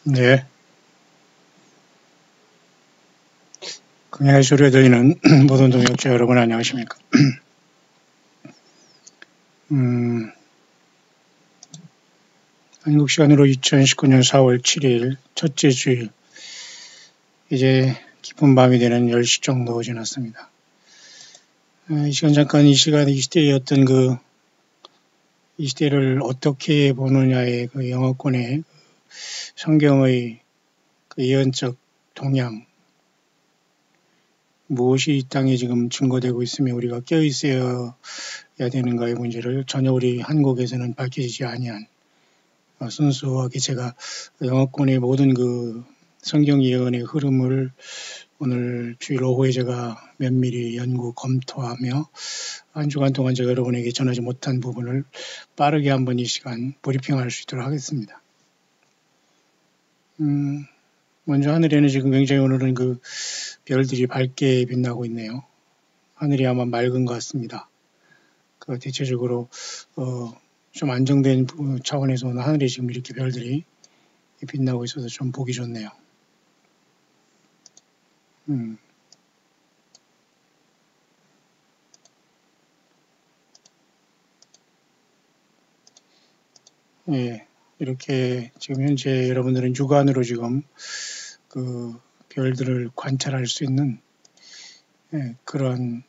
네, 금양의 소리에 들리는 모든 동역자 여러분 안녕하십니까? 한국 시간으로 2019년 4월 7일 첫째 주일, 이제 깊은 밤이 되는 10시 정도 지났습니다. 이 시간 잠깐 이 시대의 어떤 이 시대를 어떻게 보느냐의 그 영어권의 성경의 그 예언적 동향, 무엇이 이 땅에 지금 증거되고 있으며 우리가 깨어있어야 되는가의 문제를 전혀 우리 한국에서는 밝혀지지 아니한 순수하게 제가 영어권의 모든 그 성경 예언의 흐름을 오늘 주일 오후에 제가 면밀히 연구 검토하며 한 주간 동안 제가 여러분에게 전하지 못한 부분을 빠르게 한번 이 시간 브리핑할 수 있도록 하겠습니다. 먼저 하늘에는 지금 굉장히 오늘은 그 별들이 밝게 빛나고 있네요. 하늘이 아마 맑은 것 같습니다. 그 대체적으로 좀 안정된 차원에서 오늘 하늘에 지금 이렇게 별들이 빛나고 있어서 좀 보기 좋네요. 예, 이렇게 지금 현재 여러분들은 육안으로 지금 그 별들을 관찰할 수 있는 그런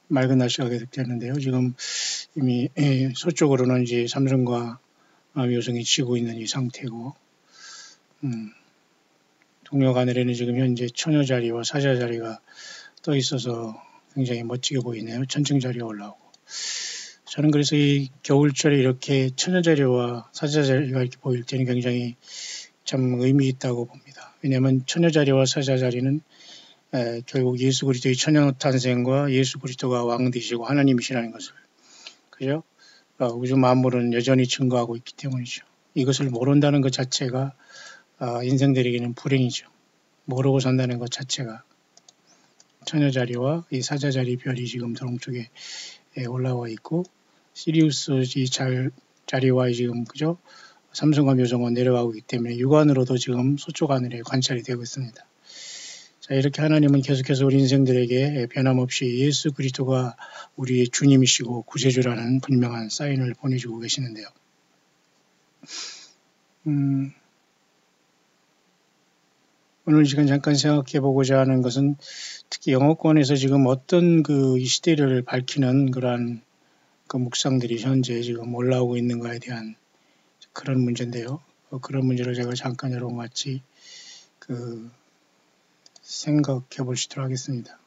맑은 날씨가 계속되는데요. 지금 이미 서쪽으로는 이제 삼성과 묘성이 치고 있는 이 상태고, 동력 하늘에는 지금 현재 처녀자리와 사자자리가 떠 있어서 굉장히 멋지게 보이네요. 천층자리가 올라오고. 저는 그래서 이 겨울철에 이렇게 처녀자리와 사자자리가 이렇게 보일 때는 굉장히 참 의미 있다고 봅니다. 왜냐하면 처녀자리와 사자자리는 결국 예수 그리스도의 천연 탄생과 예수 그리스도가 왕 되시고 하나님이시라는 것을, 그죠? 우주 만물은 여전히 증거하고 있기 때문이죠. 이것을 모른다는 것 자체가 인생들에게는 불행이죠. 모르고 산다는 것 자체가. 처녀자리와 이 사자자리 별이 지금 동쪽에 올라와 있고, 시리우스 이 자리와 지금, 그죠? 삼성과 묘성은 내려가고 있기 때문에 육안으로도 지금 서쪽 하늘에 관찰이 되고 있습니다. 자, 이렇게 하나님은 계속해서 우리 인생들에게 변함없이 예수 그리스도가 우리의 주님이시고 구세주라는 분명한 사인을 보내주고 계시는데요. 오늘 시간 잠깐 생각해 보고자 하는 것은 특히 영어권에서 지금 어떤 이 시대를 밝히는 그러한 그 묵상들이 현재 지금 올라오고 있는가에 대한 그런 문제인데요. 그런 문제를 제가 잠깐 여러분과 같이 생각해 보시도록 하겠습니다.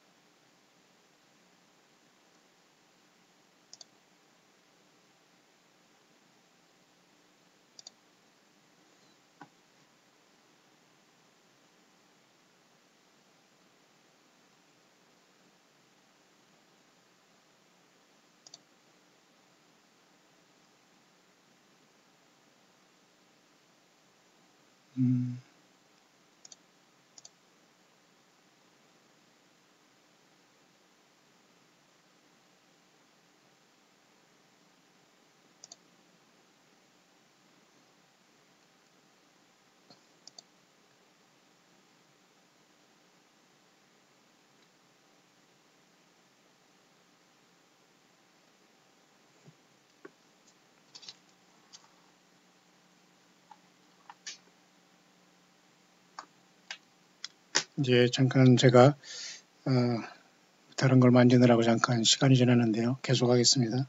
이제 잠깐 제가 다른 걸 만지느라고 잠깐 시간이 지났는데요. 계속하겠습니다.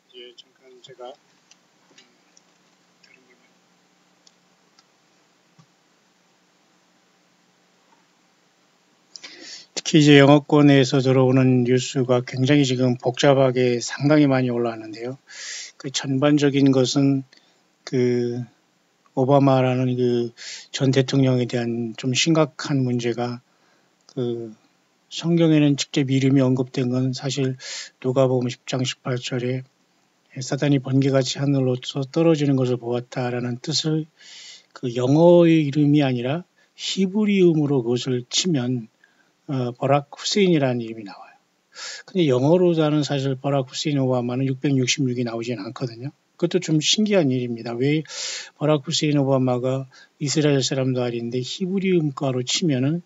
이제 잠깐 제가 특히 이제 영어권에서 들어오는 뉴스가 굉장히 지금 복잡하게 상당히 많이 올라왔는데요. 그 전반적인 것은 오바마라는 전 대통령에 대한 좀 심각한 문제가 성경에는 직접 이름이 언급된 건 사실 누가복음 10장 18절에 사단이 번개같이 하늘로서 떨어지는 것을 보았다라는 뜻을 영어의 이름이 아니라 히브리음으로 그것을 치면 버락 후세인이라는 이름이 나와요. 근데 영어로다는 사실 버락 후세인 오바마는 666이 나오진 않거든요. 그것도 좀 신기한 일입니다. 왜 버락 후세인 오바마가 이스라엘 사람도 아닌데 히브리음가로 치면은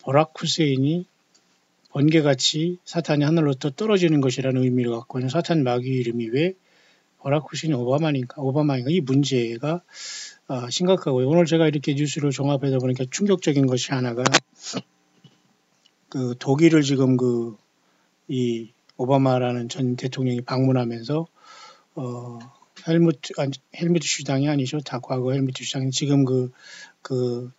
버락 후세인이 번개같이 사탄이 하늘로부터 떨어지는 것이라는 의미를 갖고 있는 사탄 마귀 이름이 왜 버락 후세인 오바마인가 이 문제가 심각하고요. 오늘 제가 이렇게 뉴스를 종합하다 보니까 충격적인 것이 하나가 그 독일을 지금 이 오바마라는 전 대통령이 방문하면서 헬무트 슈당이 아니죠. 다 과거 헬무트 슈당이 지금 그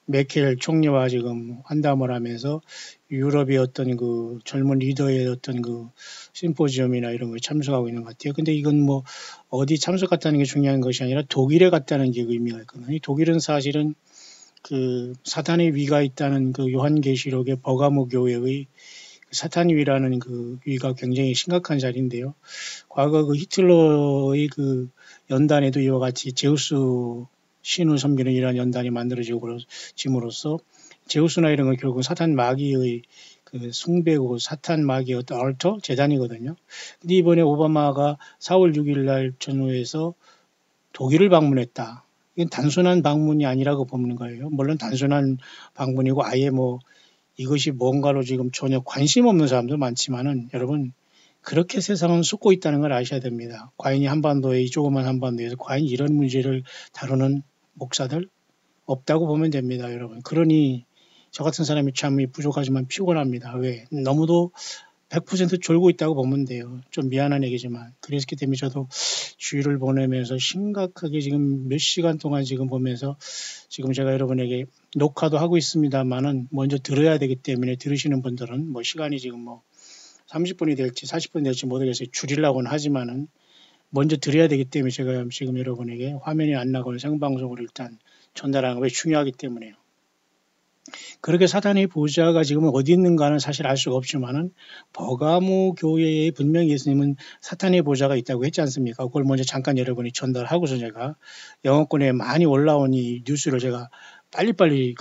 메켈 총리와 지금 환담을 하면서 유럽의 어떤 그 젊은 리더의 어떤 그 심포지엄이나 이런 거에 참석하고 있는 것 같아요. 근데 이건 뭐 어디 참석했다는 게 중요한 것이 아니라 독일에 갔다는 게 의미가 있거든요. 독일은 사실은 그 사탄의 위가 있다는 그 요한계시록의 버가모 교회의 사탄의 위라는 그 위가 굉장히 심각한 자리인데요. 과거 그 히틀러의 그 연단에도 이와 같이 제우스 신을 섬기는 이러한 연단이 만들어짐으로써 제우스나 이런 건 결국 사탄 마귀의 그 숭배고 사탄 마귀의 어떤 알터 재단이거든요. 근데 이번에 오바마가 4월 6일 날 전후에서 독일을 방문했다. 이건 단순한 방문이 아니라고 보는 거예요. 물론 단순한 방문이고 아예 뭐 이것이 뭔가로 지금 전혀 관심 없는 사람도 많지만은 여러분 그렇게 세상은 쏟고 있다는 걸 아셔야 됩니다. 과연 이 한반도에 이 조그만 한반도에서 과연 이런 문제를 다루는 목사들 없다고 보면 됩니다, 여러분. 그러니 저 같은 사람이 참 부족하지만 피곤합니다. 왜? 너무도 100% 졸고 있다고 보면 돼요. 좀 미안한 얘기지만. 그랬기 때문에 저도 주의를 보내면서 심각하게 지금 몇 시간 동안 지금 보면서 지금 제가 여러분에게 녹화도 하고 있습니다만은 먼저 들어야 되기 때문에 들으시는 분들은 뭐 시간이 지금 뭐 30분이 될지 40분이 될지 모르겠어요. 줄이려고는 하지만은 먼저 드려야 되기 때문에 제가 지금 여러분에게 화면이 안 나고는 생방송으로 일단 전달하는 게 중요하기 때문에요. 그렇게 사탄의 보좌가 지금 어디 있는가는 사실 알 수가 없지만은 버가모 교회에 분명히 예수님은 사탄의 보좌가 있다고 했지 않습니까? 그걸 먼저 잠깐 여러분이 전달하고서 제가 영어권에 많이 올라온 이 뉴스를 제가 빨리빨리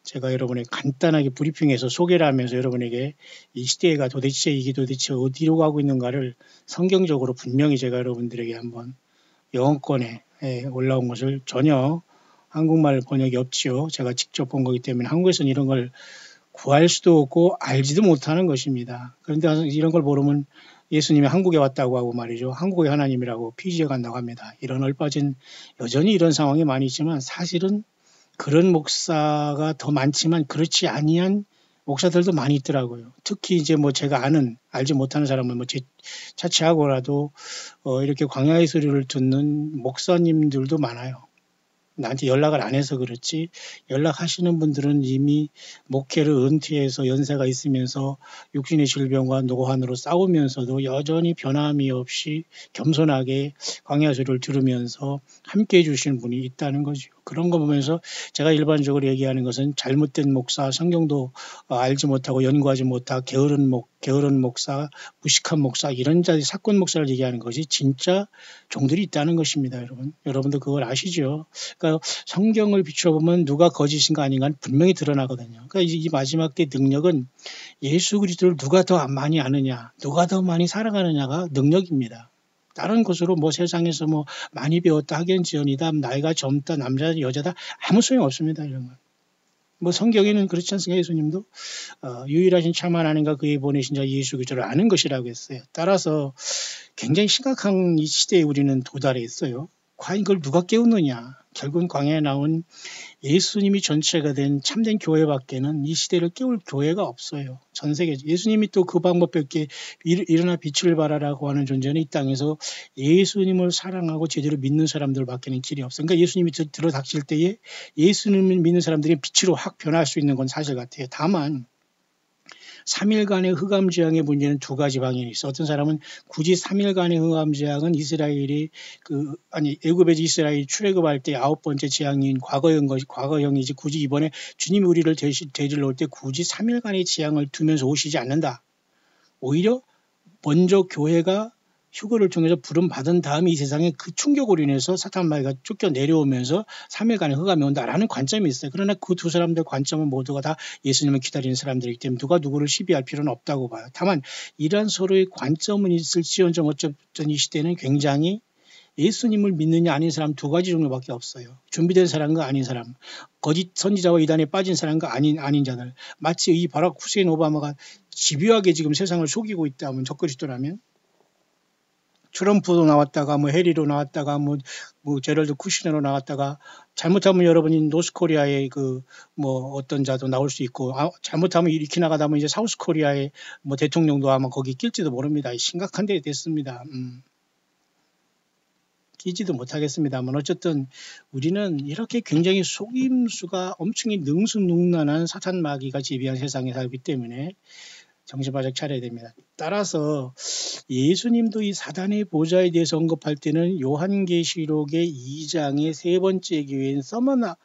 제가 여러분에게 간단하게 브리핑해서 소개를 하면서 여러분에게 이 시대가 도대체 이게 도대체 어디로 가고 있는가를 성경적으로 분명히 제가 여러분들에게 한번 영어권에 올라온 것을 전혀 한국말 번역이 없지요. 제가 직접 본 거기 때문에 한국에서는 이런 걸 구할 수도 없고 알지도 못하는 것입니다. 그런데 이런 걸 모르면 예수님이 한국에 왔다고 하고 말이죠. 한국의 하나님이라고 피지어 간다고 합니다. 이런 얼빠진 여전히 이런 상황이 많이 있지만 사실은 그런 목사가 더 많지만 그렇지 아니한 목사들도 많이 있더라고요. 특히 이제 뭐 제가 알지 못하는 사람은 뭐 차치하고라도 이렇게 광야의 소리를 듣는 목사님들도 많아요. 나한테 연락을 안 해서 그렇지 연락하시는 분들은 이미 목회를 은퇴해서 연세가 있으면서 육신의 질병과 노환으로 싸우면서도 여전히 변함이 없이 겸손하게 광야 소리를 들으면서 함께 해주시는 분이 있다는 거죠. 그런 거 보면서 제가 일반적으로 얘기하는 것은 잘못된 목사, 성경도 알지 못하고 연구하지 못하고 게으른 목사, 무식한 목사 이런 자리 사건 목사를 얘기하는 것이 진짜 종들이 있다는 것입니다, 여러분. 여러분도 그걸 아시죠? 그러니까 성경을 비춰보면 누가 거짓인가 아닌가는 분명히 드러나거든요. 그러니까 이 마지막 때 능력은 예수 그리스도를 누가 더 많이 아느냐, 누가 더 많이 사랑하느냐가 능력입니다. 다른 것으로 뭐 세상에서 뭐 많이 배웠다, 학연지연이다, 나이가 젊다, 남자다, 여자다 아무 소용 없습니다. 이런 건. 뭐 성경에는 그렇지 않습니까? 예수님도 유일하신 참 하나님과 그의 보내신 자 예수 그리스도를 아는 것이라고 했어요. 따라서 굉장히 심각한 이 시대에 우리는 도달해 있어요. 과연 그걸 누가 깨우느냐. 결국은 광야에 나온 예수님이 전체가 된 참된 교회밖에는 이 시대를 깨울 교회가 없어요. 전 세계 예수님이 또 그 방법밖에 일어나 빛을 발하라고 하는 존재는 이 땅에서 예수님을 사랑하고 제대로 믿는 사람들밖에는 길이 없어요. 그러니까 예수님이 들어닥칠 때에 예수님을 믿는 사람들이 빛으로 확 변할 수 있는 건 사실 같아요. 다만 3일간의 흑암재앙의 문제는 두 가지 방향이 있어. 어떤 사람은 굳이 3일간의 흑암재앙은 이스라엘이 애굽에서 이스라엘이 출애굽할 때 9번째 재앙인 과거형이지 굳이 이번에 주님이 우리를 데리러 올 때 굳이 3일간의 재앙을 두면서 오시지 않는다. 오히려 먼저 교회가 휴거를 통해서 부름 받은 다음에 이 세상에 그 충격으로 인해서 사탄 마귀가 쫓겨 내려오면서 3일간의 흑암이 온다라는 관점이 있어요. 그러나 그 두 사람들 관점은 모두가 다 예수님을 기다리는 사람들이기 때문에 누가 누구를 시비할 필요는 없다고 봐요. 다만 이러한 서로의 관점은 있을지언정 어쨌든 이 시대는 굉장히 예수님을 믿느냐 아닌 사람 두 가지 종류밖에 없어요. 준비된 사람과 아닌 사람, 거짓 선지자와 이단에 빠진 사람과 아닌 자들. 마치 이 바락 후세인 오바마가 집요하게 지금 세상을 속이고 있다면 적그리스도라면 트럼프도 나왔다가 뭐 해리로 나왔다가 뭐 제럴드 쿠시너로 나왔다가 잘못하면 여러분이 노스코리아의 그 뭐 어떤 자도 나올 수 있고 잘못하면 이렇게 나가다 보면 이제 사우스코리아의 뭐 대통령도 아마 거기 낄지도 모릅니다. 심각한 데 됐습니다. 끼지도 못하겠습니다만 어쨌든 우리는 이렇게 굉장히 속임수가 엄청히 능수능란한 사탄 마귀가 지배한 세상에 살기 때문에 정신 바짝 차려야 됩니다. 따라서 예수님도 이 사단의 보좌에 대해서 언급할 때는 요한계시록의 2장의 세 번째 교회인 서머나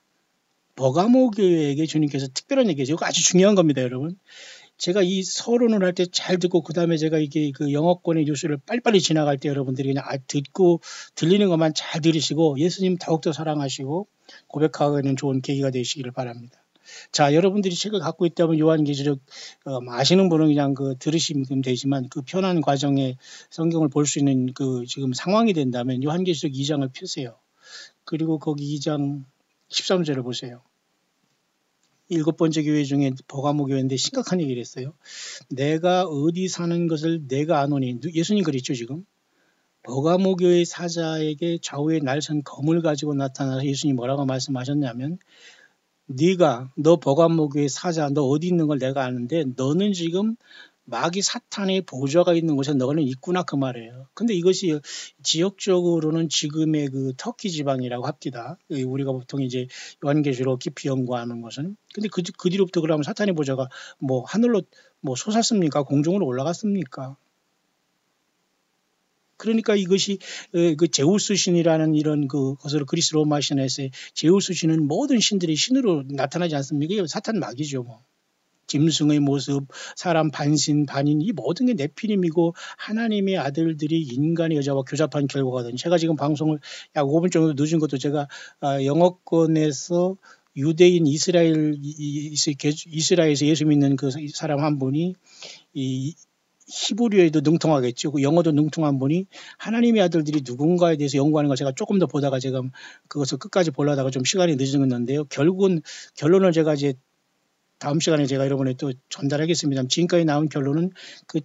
버가모 교회에게 주님께서 특별한 얘기죠. 이거 아주 중요한 겁니다, 여러분. 제가 이 서론을 할 때 잘 듣고 그다음에 제가 이게 그 영어권의 뉴스를 빨리빨리 지나갈 때 여러분들이 그냥 듣고 들리는 것만 잘 들으시고 예수님 더욱더 사랑하시고 고백하는 좋은 계기가 되시기를 바랍니다. 자, 여러분들이 책을 갖고 있다면 요한계시록 아시는 분은 그냥 그 들으시면 되지만 그 편한 과정에 성경을 볼 수 있는 그 지금 상황이 된다면 요한계시록 2장을 펴세요. 그리고 거기 2장 13절을 보세요. 7번째 교회 중에 버가모 교회인데 심각한 얘기를 했어요. 내가 어디 사는 것을 내가 아노니. 예수님 그랬죠 지금. 버가모 교회 사자에게 좌우에 날선 검을 가지고 나타나서 예수님이 뭐라고 말씀하셨냐면 너 버가모 교회 사자 너 어디 있는 걸 내가 아는데 너는 지금 마귀 사탄의 보좌가 있는 곳에 너는 있구나 그 말이에요. 근데 이것이 지역적으로는 지금의 그 터키 지방이라고 합니다. 우리가 보통 이제 요한계시록 깊이 연구하는 것은. 근데 그 뒤로부터 그러면 사탄의 보좌가 뭐 하늘로 뭐 솟았습니까? 공중으로 올라갔습니까? 그러니까 이것이 그 제우스 신이라는 이런 그것을 그리스 로마 신에서 제우스 신은 모든 신들이 신으로 나타나지 않습니까? 이게 사탄 마귀죠 뭐. 짐승의 모습, 사람 반신, 반인 이 모든 게 네피림이고 하나님의 아들들이 인간의 여자와 교잡한 결과거든요. 제가 지금 방송을 약 5분 정도 늦은 것도 제가 영어권에서 유대인 이스라엘에서 예수 믿는 그 사람 한 분이 이 히브리어에도 능통하겠죠. 그 영어도 능통한 분이 하나님의 아들들이 누군가에 대해서 연구하는 걸 제가 조금 더 보다가 제가 그것을 끝까지 보려다가 좀 시간이 늦었는데요. 결국은 결론을 제가 이제 다음 시간에 제가 여러분에 또 전달하겠습니다. 지금까지 나온 결론은 그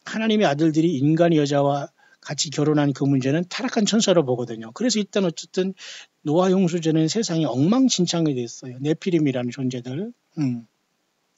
하나님의 아들들이 인간의 여자와 같이 결혼한 그 문제는 타락한 천사로 보거든요. 그래서 일단 어쨌든 노아 홍수전에는 세상이 엉망진창이 됐어요. 네피림이라는 존재들.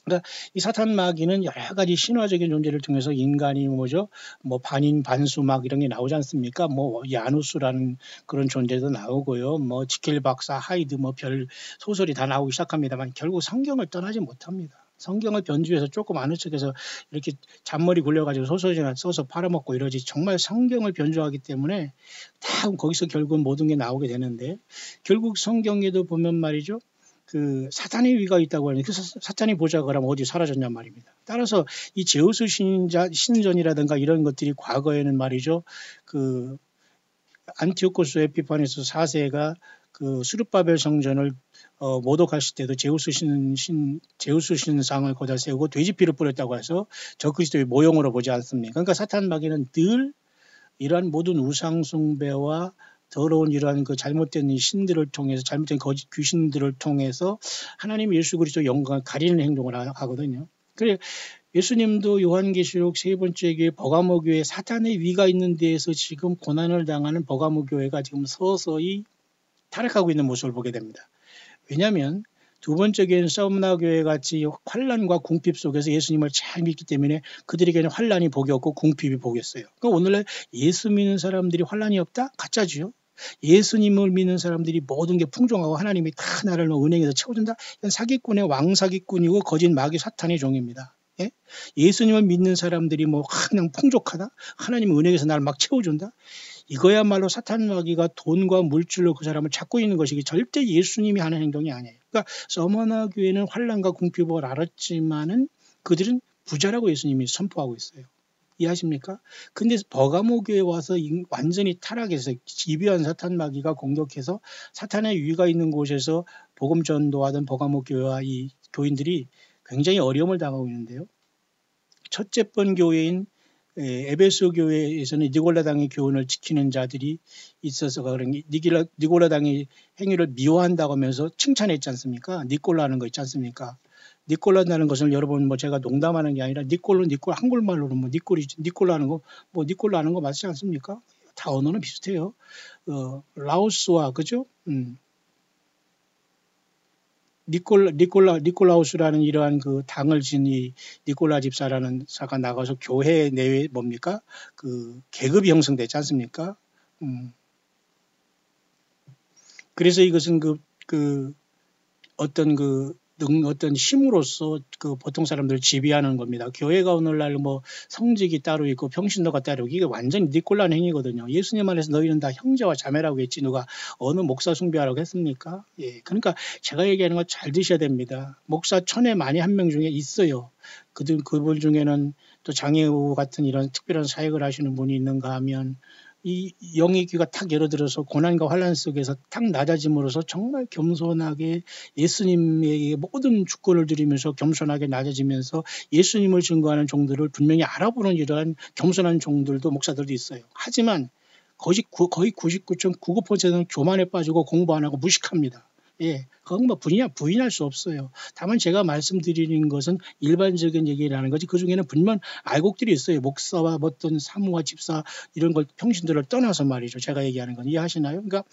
그러니까 이 사탄 마귀는 여러 가지 신화적인 존재를 통해서 인간이 뭐죠? 뭐 반인, 반수 막 이런 게 나오지 않습니까? 뭐 야누스라는 그런 존재도 나오고요. 뭐 지켈 박사, 하이드 뭐 별 소설이 다 나오기 시작합니다만 결국 성경을 떠나지 못합니다. 성경을 변주해서 조금 아는 척해서 이렇게 잔머리 굴려가지고 소설이나 써서 팔아먹고 이러지 정말 성경을 변주하기 때문에 다 거기서 결국은 모든 게 나오게 되는데 결국 성경에도 보면 말이죠. 그 사탄의 위가 있다고 하는데 그 사탄의 보좌가 그럼 어디 사라졌냔 말입니다. 따라서 이 제우스 신전이라든가 이런 것들이 과거에는 말이죠. 그 안티오코스 에피파네스 4세가 그 수르바벨 성전을 모독하실 때도 제우스 신상을 거다 세우고 돼지피를 뿌렸다고 해서 적그리스도의 모형으로 보지 않습니까? 그러니까 사탄 마귀는 늘 이러한 모든 우상 숭배와 더러운 이러한 그 잘못된 신들을 통해서 잘못된 거짓 귀신들을 통해서 하나님 예수 그리스도 영광을 가리는 행동을 하거든요. 그래 예수님도 요한계시록 세 번째 교회 버가모 교회 사탄의 위가 있는 데에서 지금 고난을 당하는 버가모 교회가 지금 서서히 타락하고 있는 모습을 보게 됩니다. 왜냐하면 두 번째 교회는 서머나 교회 같이 환란과 궁핍 속에서 예수님을 잘 믿기 때문에 그들에게는 환란이 복이 없고 궁핍이 복이 있어요. 그러니까 오늘날 예수 믿는 사람들이 환란이 없다? 가짜죠. 예수님을 믿는 사람들이 모든 게 풍족하고 하나님이 다 나를 은행에서 채워준다? 이건 사기꾼의 왕사기꾼이고 거짓 마귀 사탄의 종입니다. 예? 예수님을 믿는 사람들이 뭐 그냥 풍족하다? 하나님 은행에서 나를 막 채워준다? 이거야말로 사탄 마귀가 돈과 물질로 그 사람을 찾고 있는 것이기 절대 예수님이 하는 행동이 아니에요. 그러니까 서머나 교회는 환란과 궁핍을 알았지만은 그들은 부자라고 예수님이 선포하고 있어요. 이해하십니까? 근데 버가모 교회에 와서 완전히 타락해서 집요한 사탄 마귀가 공격해서 사탄의 유의가 있는 곳에서 복음 전도하던 버가모 교회와 이 교인들이 굉장히 어려움을 당하고 있는데요. 첫째 번 교회인 에베소 교회에서는 니골라당의 교훈을 지키는 자들이 있어서 그런 니골라당의 행위를 미워한다고 하면서 칭찬했지 않습니까? 니골라는 거 있지 않습니까? 니골라라는 것을 여러분 뭐 제가 농담하는 게 아니라 니골 한국말로는 뭐 니골라는 거 뭐 니골라는 거 맞지 않습니까? 다 언어는 비슷해요. 라오스와 그죠? 니콜라우스라는 이러한 그 당을 진 이 니콜라 집사라는 사가 나가서 교회 내에 뭡니까? 그 계급이 형성되지 않습니까? 그래서 이것은 어떤 힘으로써 그 보통 사람들을 지배하는 겁니다. 교회가 오늘날 뭐 성직이 따로 있고 평신도가 따로 있고 이게 완전히 니콜란 행위거든요. 예수님 안에서 너희는 다 형제와 자매라고 했지 누가 어느 목사 숭배하라고 했습니까? 예, 그러니까 제가 얘기하는 거 잘 드셔야 됩니다. 목사 1000에 만에 한 명 중에 있어요. 그분 중에는 또 장애우 같은 이런 특별한 사역을 하시는 분이 있는가 하면 이 영의 귀가 탁 열어들어서 고난과 환란 속에서 탁 낮아짐으로써 정말 겸손하게 예수님에게 모든 주권을 드리면서 겸손하게 낮아지면서 예수님을 증거하는 종들을 분명히 알아보는 이러한 겸손한 종들도 목사들도 있어요. 하지만 거의 99.99%는 교만에 빠지고 공부 안 하고 무식합니다. 예, 그건 뭐 부인할 수 없어요. 다만 제가 말씀드리는 것은 일반적인 얘기라는 거지 그 중에는 분명 알곡들이 있어요. 목사와 어떤 사무와 집사 이런 걸 평신들을 떠나서 말이죠. 제가 얘기하는 건 이해하시나요? 그러니까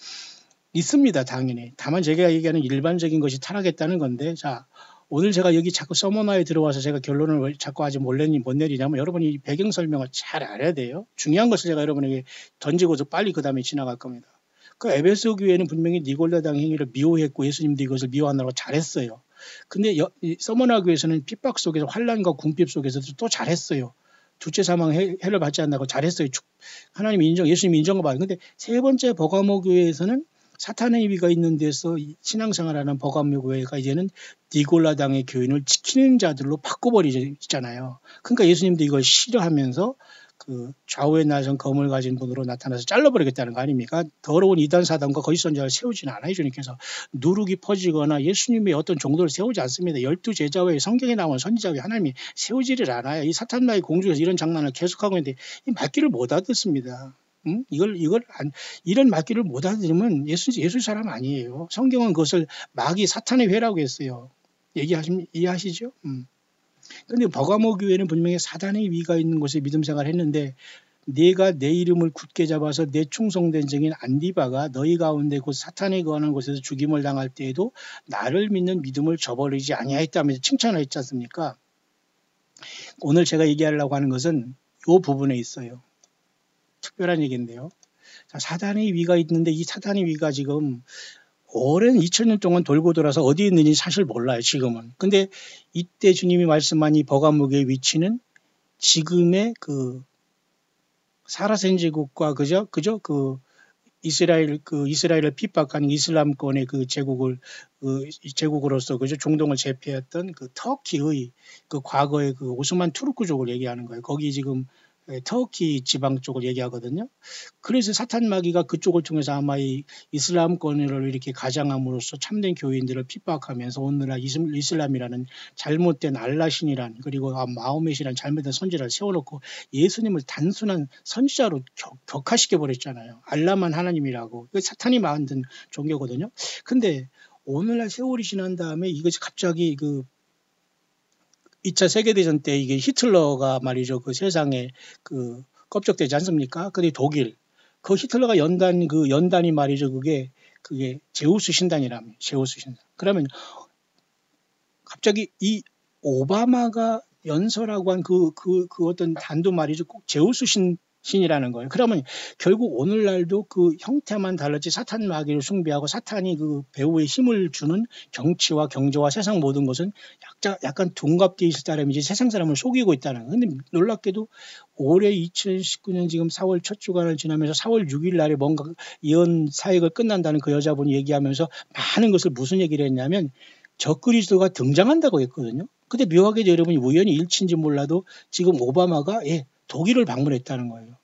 있습니다. 당연히. 다만 제가 얘기하는 일반적인 것이 타락했다는 건데 자 오늘 제가 여기 자꾸 서머나에 들어와서 제가 결론을 자꾸 아직 못 내리냐면 여러분이 배경 설명을 잘 알아야 돼요. 중요한 것을 제가 여러분에게 던지고서 빨리 그 다음에 지나갈 겁니다. 그 에베소 교회는 분명히 니골라당 행위를 미워했고 예수님도 이것을 미워하느라고 잘했어요. 근데 서머나 교회에서는 핍박 속에서 환란과 궁핍 속에서도 또 잘했어요. 둘째 사망 해를 받지 않는다고 잘했어요. 하나님 예수님 인정을 받아요. 근데 세 번째 버가모 교회에서는 사탄의 위가 있는 데서 신앙생활하는 버가모 교회가 이제는 니골라당의 교인을 지키는 자들로 바꿔버리잖아요. 그러니까 예수님도 이걸 싫어하면서 그 좌우에 나선 검을 가진 분으로 나타나서 잘라버리겠다는 거 아닙니까? 더러운 이단 사단과 거짓 선자를 세우지는 않아요. 주님께서 누룩이 퍼지거나 예수님의 어떤 종도를 세우지 않습니다. 12 제자 외에 성경에 나온 선지자 외에 하나님이 세우지를 않아요. 이 사탄마의 공중에서 이런 장난을 계속하고 있는데 이 말귀를 못 알아듣습니다. 이런 말귀를 못 알아들으면 예수 사람 아니에요. 성경은 그것을 마귀 사탄의 회라고 했어요. 이해하시죠? 근데 버가모 교회는 분명히 사단의 위가 있는 곳에 믿음 생활을 했는데 내가 내 이름을 굳게 잡아서 내 충성된 증인 안디바가 너희 가운데 곧 사탄에 거하는 곳에서 죽임을 당할 때에도 나를 믿는 믿음을 저버리지 아니하였다면서 칭찬을 했지 않습니까? 오늘 제가 얘기하려고 하는 것은 이 부분에 있어요. 특별한 얘기인데요. 자, 사단의 위가 있는데 이 사단의 위가 지금 오랜 2000년 동안 돌고 돌아서 어디에 있는지 사실 몰라요, 지금은. 근데 이때 주님이 말씀한 이 버가목의 위치는 지금의 그 사라센 제국과 이스라엘을 핍박하는 이슬람권의 그 제국으로서 중동을 제패했던 그 터키의 그 과거의 그 오스만 투르크족을 얘기하는 거예요. 거기 지금 터키 지방 쪽을 얘기하거든요. 그래서 사탄 마귀가 그쪽을 통해서 아마 이 이슬람권을 이렇게 가장함으로써 참된 교인들을 핍박하면서 오늘날 이슬람이라는 잘못된 알라신이란 그리고 마호멧이라는 잘못된 선지자를 세워놓고 예수님을 단순한 선지자로 격화시켜 버렸잖아요. 알라만 하나님이라고. 그 사탄이 만든 종교거든요. 근데 오늘날 세월이 지난 다음에 이것이 갑자기 2차 세계대전 때 이게 히틀러가 말이죠. 그 세상에 껍적되지 않습니까? 근데 독일. 그 히틀러가 연단이 말이죠. 그게 제우스 신단이라며. 제우스 신단. 그러면 갑자기 이 오바마가 연설하고 한 그 어떤 단도 말이죠. 꼭 제우스 신이라는 거예요. 그러면 결국 오늘날도 그 형태만 달랐지 사탄 마귀를 숭배하고 사탄이 그 배후에 힘을 주는 정치와 경제와 세상 모든 것은 약간 둔갑게 있을 따름이지 세상 사람을 속이고 있다는 거예요. 근데 놀랍게도 올해 2019년 지금 4월 첫 주간을 지나면서 4월 6일 날에 뭔가 예언 사역을 끝난다는 그 여자분이 얘기하면서 많은 것을 무슨 얘기를 했냐면 적그리스도가 등장한다고 했거든요. 근데 묘하게도 여러분이 우연히 일치인지 몰라도 지금 오바마가 독일을 방문했다는 거예요.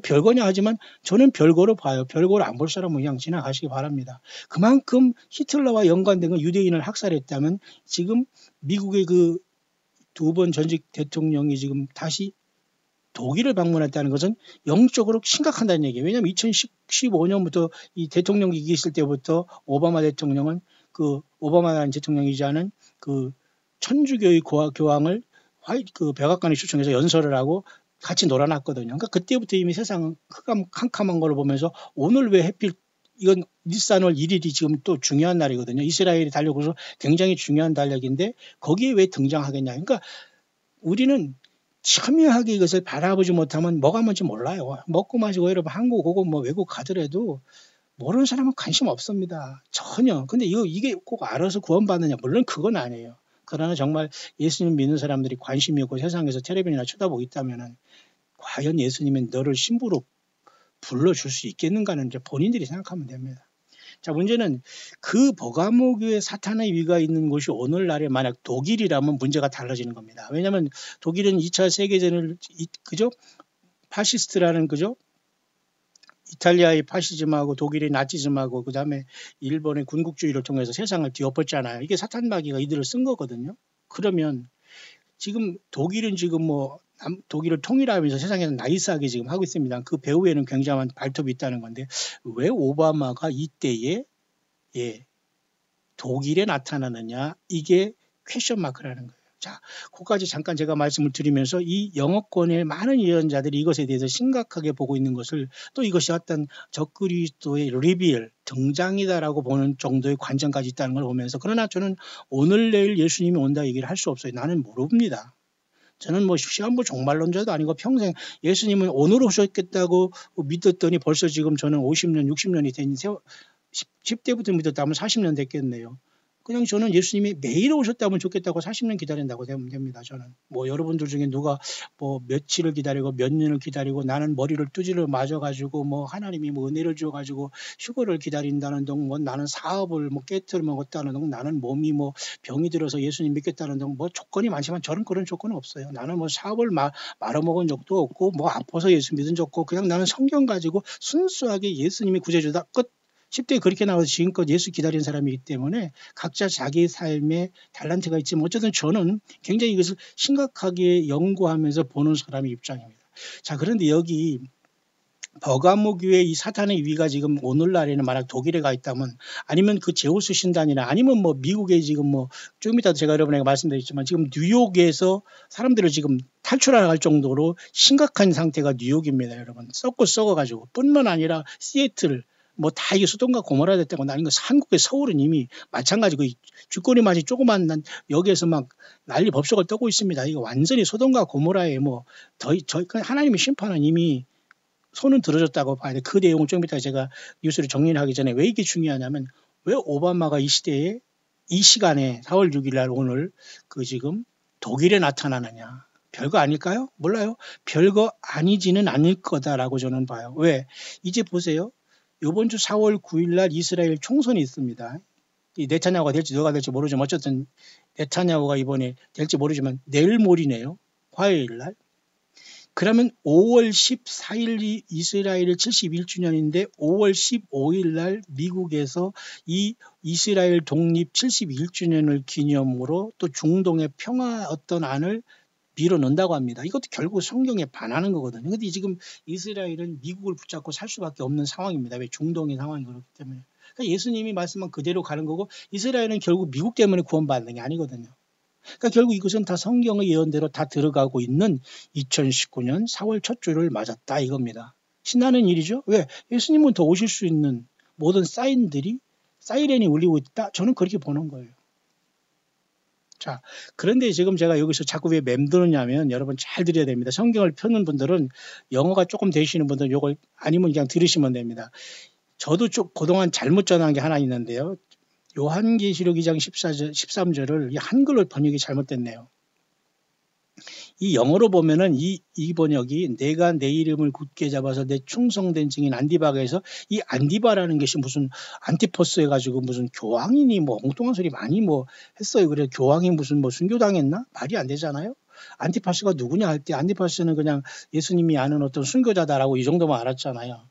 별거냐 하지만 저는 별거로 봐요. 별거로 안 볼 사람은 그냥 지나가시기 바랍니다. 그만큼 히틀러와 연관된 건 유대인을 학살했다면 지금 미국의 그 두 번 전직 대통령이 지금 다시 독일을 방문했다는 것은 영적으로 심각하다는 얘기예요. 왜냐하면 2015년부터 이 대통령이 있을 때부터 오바마 대통령은 그 오바마라는 대통령이자는 그 천주교의 교황을 그 백악관에 초청해서 연설을 하고 같이 놀아놨거든요. 그러니까 그때부터 이미 세상은 캄캄한 걸 보면서 오늘 왜 하필 이건 니산월 1일이 지금 또 중요한 날이거든요. 이스라엘이 달력으로서 굉장히 중요한 달력인데 거기에 왜 등장하겠냐. 그러니까 우리는 첨예하게 이것을 바라보지 못하면 뭐가 뭔지 몰라요. 먹고 마시고 여러분 한국 오고 뭐 외국 가더라도 모르는 사람은 관심 없습니다. 전혀. 근데 이게 꼭 알아서 구원받느냐. 물론 그건 아니에요. 그러나 정말 예수님 믿는 사람들이 관심이 없고 세상에서 텔레비전이나 쳐다보고 있다면 과연 예수님은 너를 신부로 불러줄 수 있겠는가는 이제 본인들이 생각하면 됩니다. 자, 문제는 그 버가모교에 사탄의 위가 있는 곳이 오늘날에 만약 독일이라면 문제가 달라지는 겁니다. 왜냐하면 독일은 2차 세계전을 그죠? 파시스트라는 그죠? 이탈리아의 파시즘하고 독일의 나치즘하고 그다음에 일본의 군국주의를 통해서 세상을 뒤엎었잖아요. 이게 사탄마귀가 이들을 쓴 거거든요. 그러면 지금 독일은 지금 뭐 독일을 통일하면서 세상에서 나이스하게 지금 하고 있습니다. 그 배후에는 굉장한 발톱이 있다는 건데 왜 오바마가 이때에 독일에 나타나느냐 이게 퀘션 마크라는 거예요. 자, 그까지 잠깐 제가 말씀을 드리면서 이 영어권의 많은 예언자들이 이것에 대해서 심각하게 보고 있는 것을 또 이것이 어떤 적그리스도의 리빌 등장이다라고 보는 정도의 관점까지 있다는 걸 보면서 그러나 저는 오늘 내일 예수님이 온다 얘기를 할 수 없어요. 나는 모릅니다. 저는 뭐 시한부 종말론자도 아니고 평생 예수님은 오늘 오셨겠다고 믿었더니 벌써 지금 저는 50년, 60년이 된 10대부터 믿었다면 40년 됐겠네요. 그냥 저는 예수님이 매일 오셨다면 좋겠다고 40년 기다린다고 되면 됩니다. 저는 뭐 여러분들 중에 누가 뭐 며칠을 기다리고 몇 년을 기다리고 나는 머리를 뚜지를 맞아가지고 뭐 하나님이 뭐 은혜를 줘가지고 휴거를 기다린다는 등 뭐 나는 사업을 뭐 깨트려 먹었다는 등 나는 몸이 뭐 병이 들어서 예수님 믿겠다는 등 뭐 조건이 많지만 저는 그런 조건은 없어요. 나는 뭐 사업을 말아먹은 적도 없고 뭐 아파서 예수 믿은 적 없고 그냥 나는 성경 가지고 순수하게 예수님이 구제주다 끝. 10대에 그렇게 나와서 지금껏 예수 기다린 사람이기 때문에 각자 자기 삶에 달란트가 있지만 어쨌든 저는 굉장히 이것을 심각하게 연구하면서 보는 사람의 입장입니다. 자, 그런데 여기 버가모 교회 이 사탄의 위가 지금 오늘날에는 만약 독일에 가 있다면 아니면 그 제우스 신단이나 아니면 뭐 미국에 지금 뭐 좀 이따 제가 여러분에게 말씀드렸지만 지금 뉴욕에서 사람들을 지금 탈출할 정도로 심각한 상태가 뉴욕입니다. 여러분 썩어가지고 뿐만 아니라 시애틀 뭐 다 이게 소돔과 고모라 됐다고 나는 거 한국의 서울은 이미 마찬가지고 쥐꼬리 맛이 조그만 난 여기에서 막 난리 법석을 떠고 있습니다. 이거 완전히 소돔과 고모라에 뭐 하나님의 심판은 이미 손은 들어줬다고 봐야 돼. 그 내용을 좀 이따 제가 뉴스를 정리를 하기 전에 왜 이게 중요하냐면 왜 오바마가 이 시대에 이 시간에 4월 6일 날 오늘 그 지금 독일에 나타나느냐. 별거 아닐까요? 몰라요. 별거 아니지는 않을 거다라고 저는 봐요. 왜? 이제 보세요. 이번 주 4월 9일 날 이스라엘 총선이 있습니다. 이 네타냐후가 될지 누가 될지 모르지만 어쨌든 네타냐후가 이번에 될지 모르지만 내일 모레네요. 화요일 날. 그러면 5월 14일이 이스라엘 71주년인데 5월 15일 날 미국에서 이 이스라엘 독립 71주년을 기념으로 또 중동의 평화 어떤 안을 밀어넣는다고 합니다. 이것도 결국 성경에 반하는 거거든요. 근데 지금 이스라엘은 미국을 붙잡고 살 수밖에 없는 상황입니다. 왜 중동의 상황이 그렇기 때문에. 그러니까 예수님이 말씀한 그대로 가는 거고 이스라엘은 결국 미국 때문에 구원받는 게 아니거든요. 그러니까 결국 이것은 다 성경의 예언대로 다 들어가고 있는 2019년 4월 첫 주를 맞았다 이겁니다. 신나는 일이죠. 왜? 예수님은 더 오실 수 있는 모든 사이렌이 울리고 있다. 저는 그렇게 보는 거예요. 자, 그런데 지금 제가 여기서 자꾸 왜 맴도느냐면 여러분 잘 들어야 됩니다. 성경을 펴는 분들은 영어가 조금 되시는 분들은 이걸 아니면 그냥 들으시면 됩니다. 저도 그동안 잘못 전한 게 하나 있는데요. 요한계시록 2장 13절을 한글로 번역이 잘못됐네요. 이 영어로 보면은 이 번역이 내가 내 이름을 굳게 잡아서 내 충성된 증인 안디바가에서 이 안디바라는 것이 무슨 안티퍼스 해가지고 무슨 교황이니 뭐 엉뚱한 소리 많이 뭐 했어요. 그래 교황이 무슨 뭐 순교당했나? 말이 안 되잖아요. 안티파스가 누구냐 할 때 안티파스는 그냥 예수님이 아는 어떤 순교자다라고 이 정도만 알았잖아요.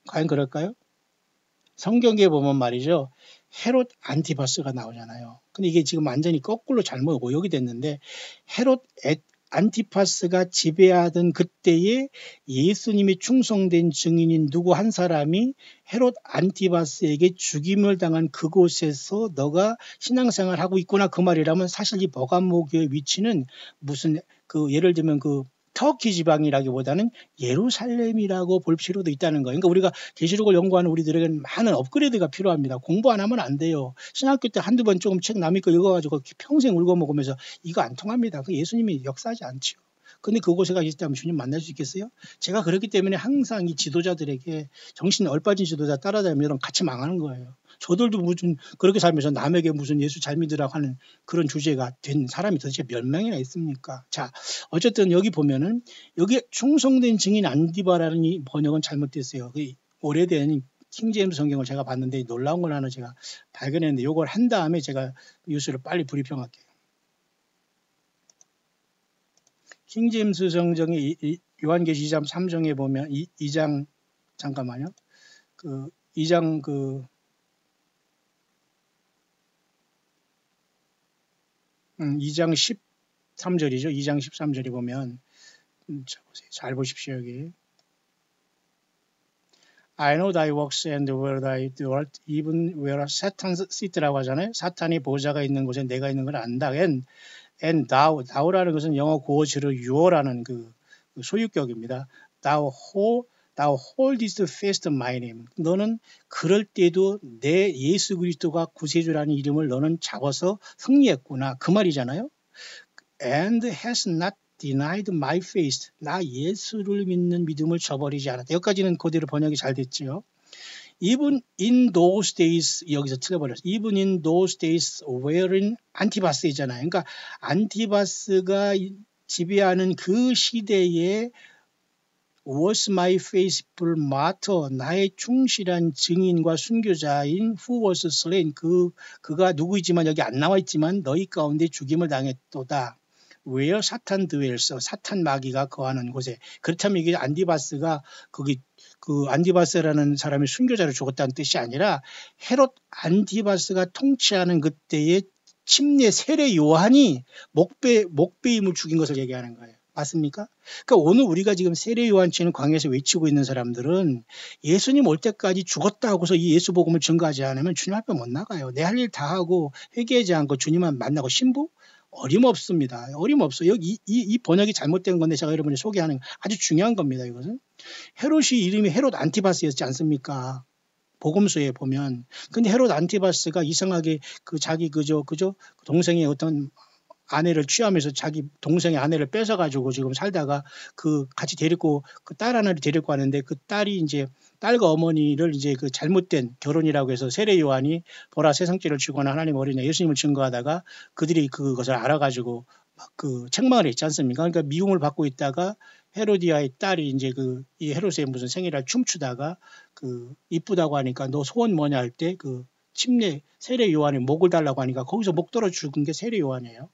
과연 그럴까요? 성경에 보면 말이죠. 헤롯 안티파스가 나오잖아요. 근데 이게 지금 완전히 거꾸로 잘못 오역이 됐는데 헤롯 안티파스가 지배하던 그때에 예수님이 충성된 증인인 누구 한 사람이 헤롯 안티파스에게 죽임을 당한 그곳에서 너가 신앙생활 하고 있구나 그 말이라면 사실 이 버가모교의 위치는 무슨 그 예를 들면 그 터키 지방이라기보다는 예루살렘이라고 볼 필요도 있다는 거예요. 그러니까 우리가 계시록을 연구하는 우리들에게는 많은 업그레이드가 필요합니다. 공부 안 하면 안 돼요. 신학교 때 한두 번 조금 책 남의 거 읽어가지고 평생 울고먹으면서 이거 안 통합니다. 그 예수님이 역사하지 않죠. 근데 그곳에 가 있다면 주님 만날 수 있겠어요? 제가 그렇기 때문에 항상 이 지도자들에게 정신 얼빠진 지도자 따라다니면 같이 망하는 거예요. 저들도 무슨 그렇게 살면서 남에게 무슨 예수 잘 믿으라고 하는 그런 주제가 된 사람이 도대체 몇 명이나 있습니까? 자, 어쨌든 여기 보면은 여기 충성된 증인 안디바라는 이 번역은 잘못됐어요. 그 오래된 킹제임스 성경을 제가 봤는데 놀라운 걸 하나 제가 발견했는데 이걸 한 다음에 제가 뉴스를 빨리 브리핑할게요. 킹제임스 성경의 요한계시 2장 3장에 보면 2장 잠깐만요. 그 2장 그 2장 13절이죠. 2장 13절에 보면 잘 보십시오. 여기 I know thy works and where thy dwelt, even where Satan's seat라고 하잖아요. 사탄이 보좌가 있는 곳에 내가 있는 걸 안다. And thou라는 것은 영어 고어치로 you라는 그 소유격입니다. Thou holdest fast my name. 너는 그럴 때도 내 예수 그리스도가 구세주라는 이름을 너는 잡아서 승리했구나. 그 말이잖아요. And has not denied my faith. 나 예수를 믿는 믿음을 저버리지 않았다. 여기까지는 그대로 번역이 잘 됐죠. Even in those days 여기서 틀려버렸어. Even in those days wherein 안티바스이잖아요. 그러니까 안티바스가 지배하는 그 시대에 was my faithful martyr. 나의 충실한 증인과 순교자인 who was slain. 그가 누구이지만 여기 안 나와 있지만 너희 가운데 죽임을 당했도다. where 사탄 dwells. 사탄 마귀가 거하는 곳에. 그렇다면 이게 안티바스가 거기 그 안티바스라는 사람이 순교자를 죽었다는 뜻이 아니라 헤롯 안티바스가 통치하는 그때의 침례 세례 요한이 목배임을 죽인 것을 얘기하는 거예요. 맞습니까? 그러니까 오늘 우리가 지금 세례 요한치는 광야에서 외치고 있는 사람들은 예수님 올 때까지 죽었다 하고서 이 예수 복음을 증거하지 않으면 주님 앞에 못 나가요. 내 할 일 다 하고 회개하지 않고 주님만 만나고 신부? 어림없습니다. 어림없어요. 여기 이 번역이 잘못된 건데 제가 여러분이 소개하는 아주 중요한 겁니다. 이것은. 헤롯이 이름이 헤롯 안티바스였지 않습니까? 복음서에 보면. 근데 헤롯 안티바스가 이상하게 그 자기 그저 동생의 어떤 아내를 취하면서 자기 동생의 아내를 뺏어가지고 지금 살다가 그 같이 데리고 그 딸 하나를 데리고 왔는데 그 딸이 이제 딸과 어머니를 이제 그 잘못된 결혼이라고 해서 세례 요한이 보라 세상죄를 지거나 하나님 어린애 예수님을 증거하다가 그들이 그것을 알아가지고 막 그 책망을 했지 않습니까? 그러니까 미움을 받고 있다가 헤로디아의 딸이 이제 그 이 헤롯의 무슨 생일날 춤추다가 그 이쁘다고 하니까 너 소원 뭐냐 할 때 그 침례 세례 요한의 목을 달라고 하니까 거기서 목 떨어 죽은 게 세례 요한이에요.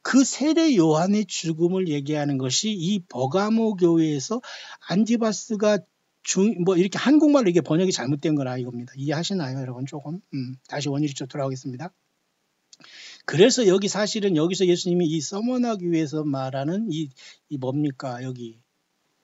그 세례 요한의 죽음을 얘기하는 것이 이 버가모 교회에서 안티바스가 뭐 이렇게 한국말로 이게 번역이 잘못된 거라 이겁니다. 이해하시나요, 여러분? 조금 다시 원리로 돌아오겠습니다. 그래서 여기 사실은 여기서 예수님이 이 서머나 교회에서 말하는 이 뭡니까 여기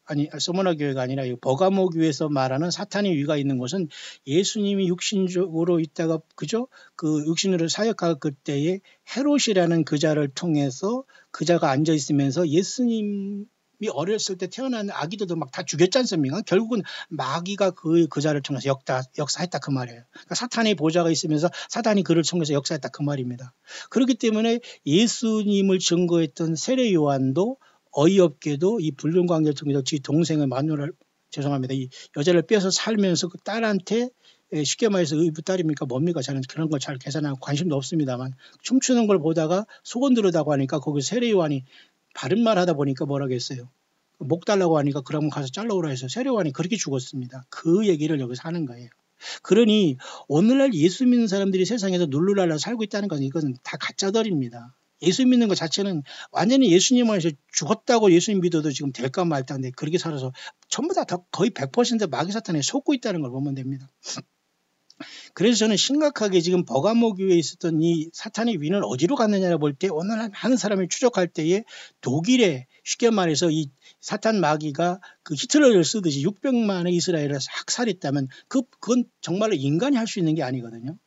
아니 서머나 교회가 아니라 이 버가모 교회에서 말하는 사탄의 위가 있는 것은 예수님이 육신적으로 있다가 그죠? 그 육신으로 사역할 그때에 헤롯이라는 그자를 통해서 그자가 앉아 있으면서 예수님이 어렸을 때 태어난 아기들도 막 다 죽였지 않습니까? 결국은 마귀가 그자를 통해서 역사했다 그 말이에요. 그러니까 사탄의 보좌가 있으면서 사탄이 그를 통해서 역사했다 그 말입니다. 그렇기 때문에 예수님을 증거했던 세례 요한도 어이없게도 이 불륜 관계를 통해서 지 동생의 마누라를 죄송합니다. 이 여자를 빼서 살면서 그 딸한테 쉽게 말해서 의붓 딸입니까 뭡니까 저는 그런 걸 잘 계산하고 관심도 없습니다만 춤추는 걸 보다가 소곤 들으다고 하니까 거기 세례 요한이 바른 말 하다 보니까 뭐라고 했어요. 목 달라고 하니까 그러면 가서 잘라오라 해서 세례요한이 그렇게 죽었습니다. 그 얘기를 여기서 하는 거예요. 그러니 오늘날 예수 믿는 사람들이 세상에서 룰루랄라 살고 있다는 건 이것은 다 가짜들입니다. 예수 믿는 것 자체는 완전히 예수님 안에서 죽었다고 예수님 믿어도 지금 될까 말다인데 그렇게 살아서 전부 다 거의 100% 마귀 사탄에 속고 있다는 걸 보면 됩니다. 그래서 저는 심각하게 지금 버가모 교회에 있었던 이 사탄의 위는 어디로 갔느냐를 볼 때 오늘날 많은 사람이 추적할 때에 독일에 쉽게 말해서 이 사탄 마귀가 그 히틀러를 쓰듯이 600만의 이스라엘을 학살했다면 그건 정말로 인간이 할 수 있는 게 아니거든요.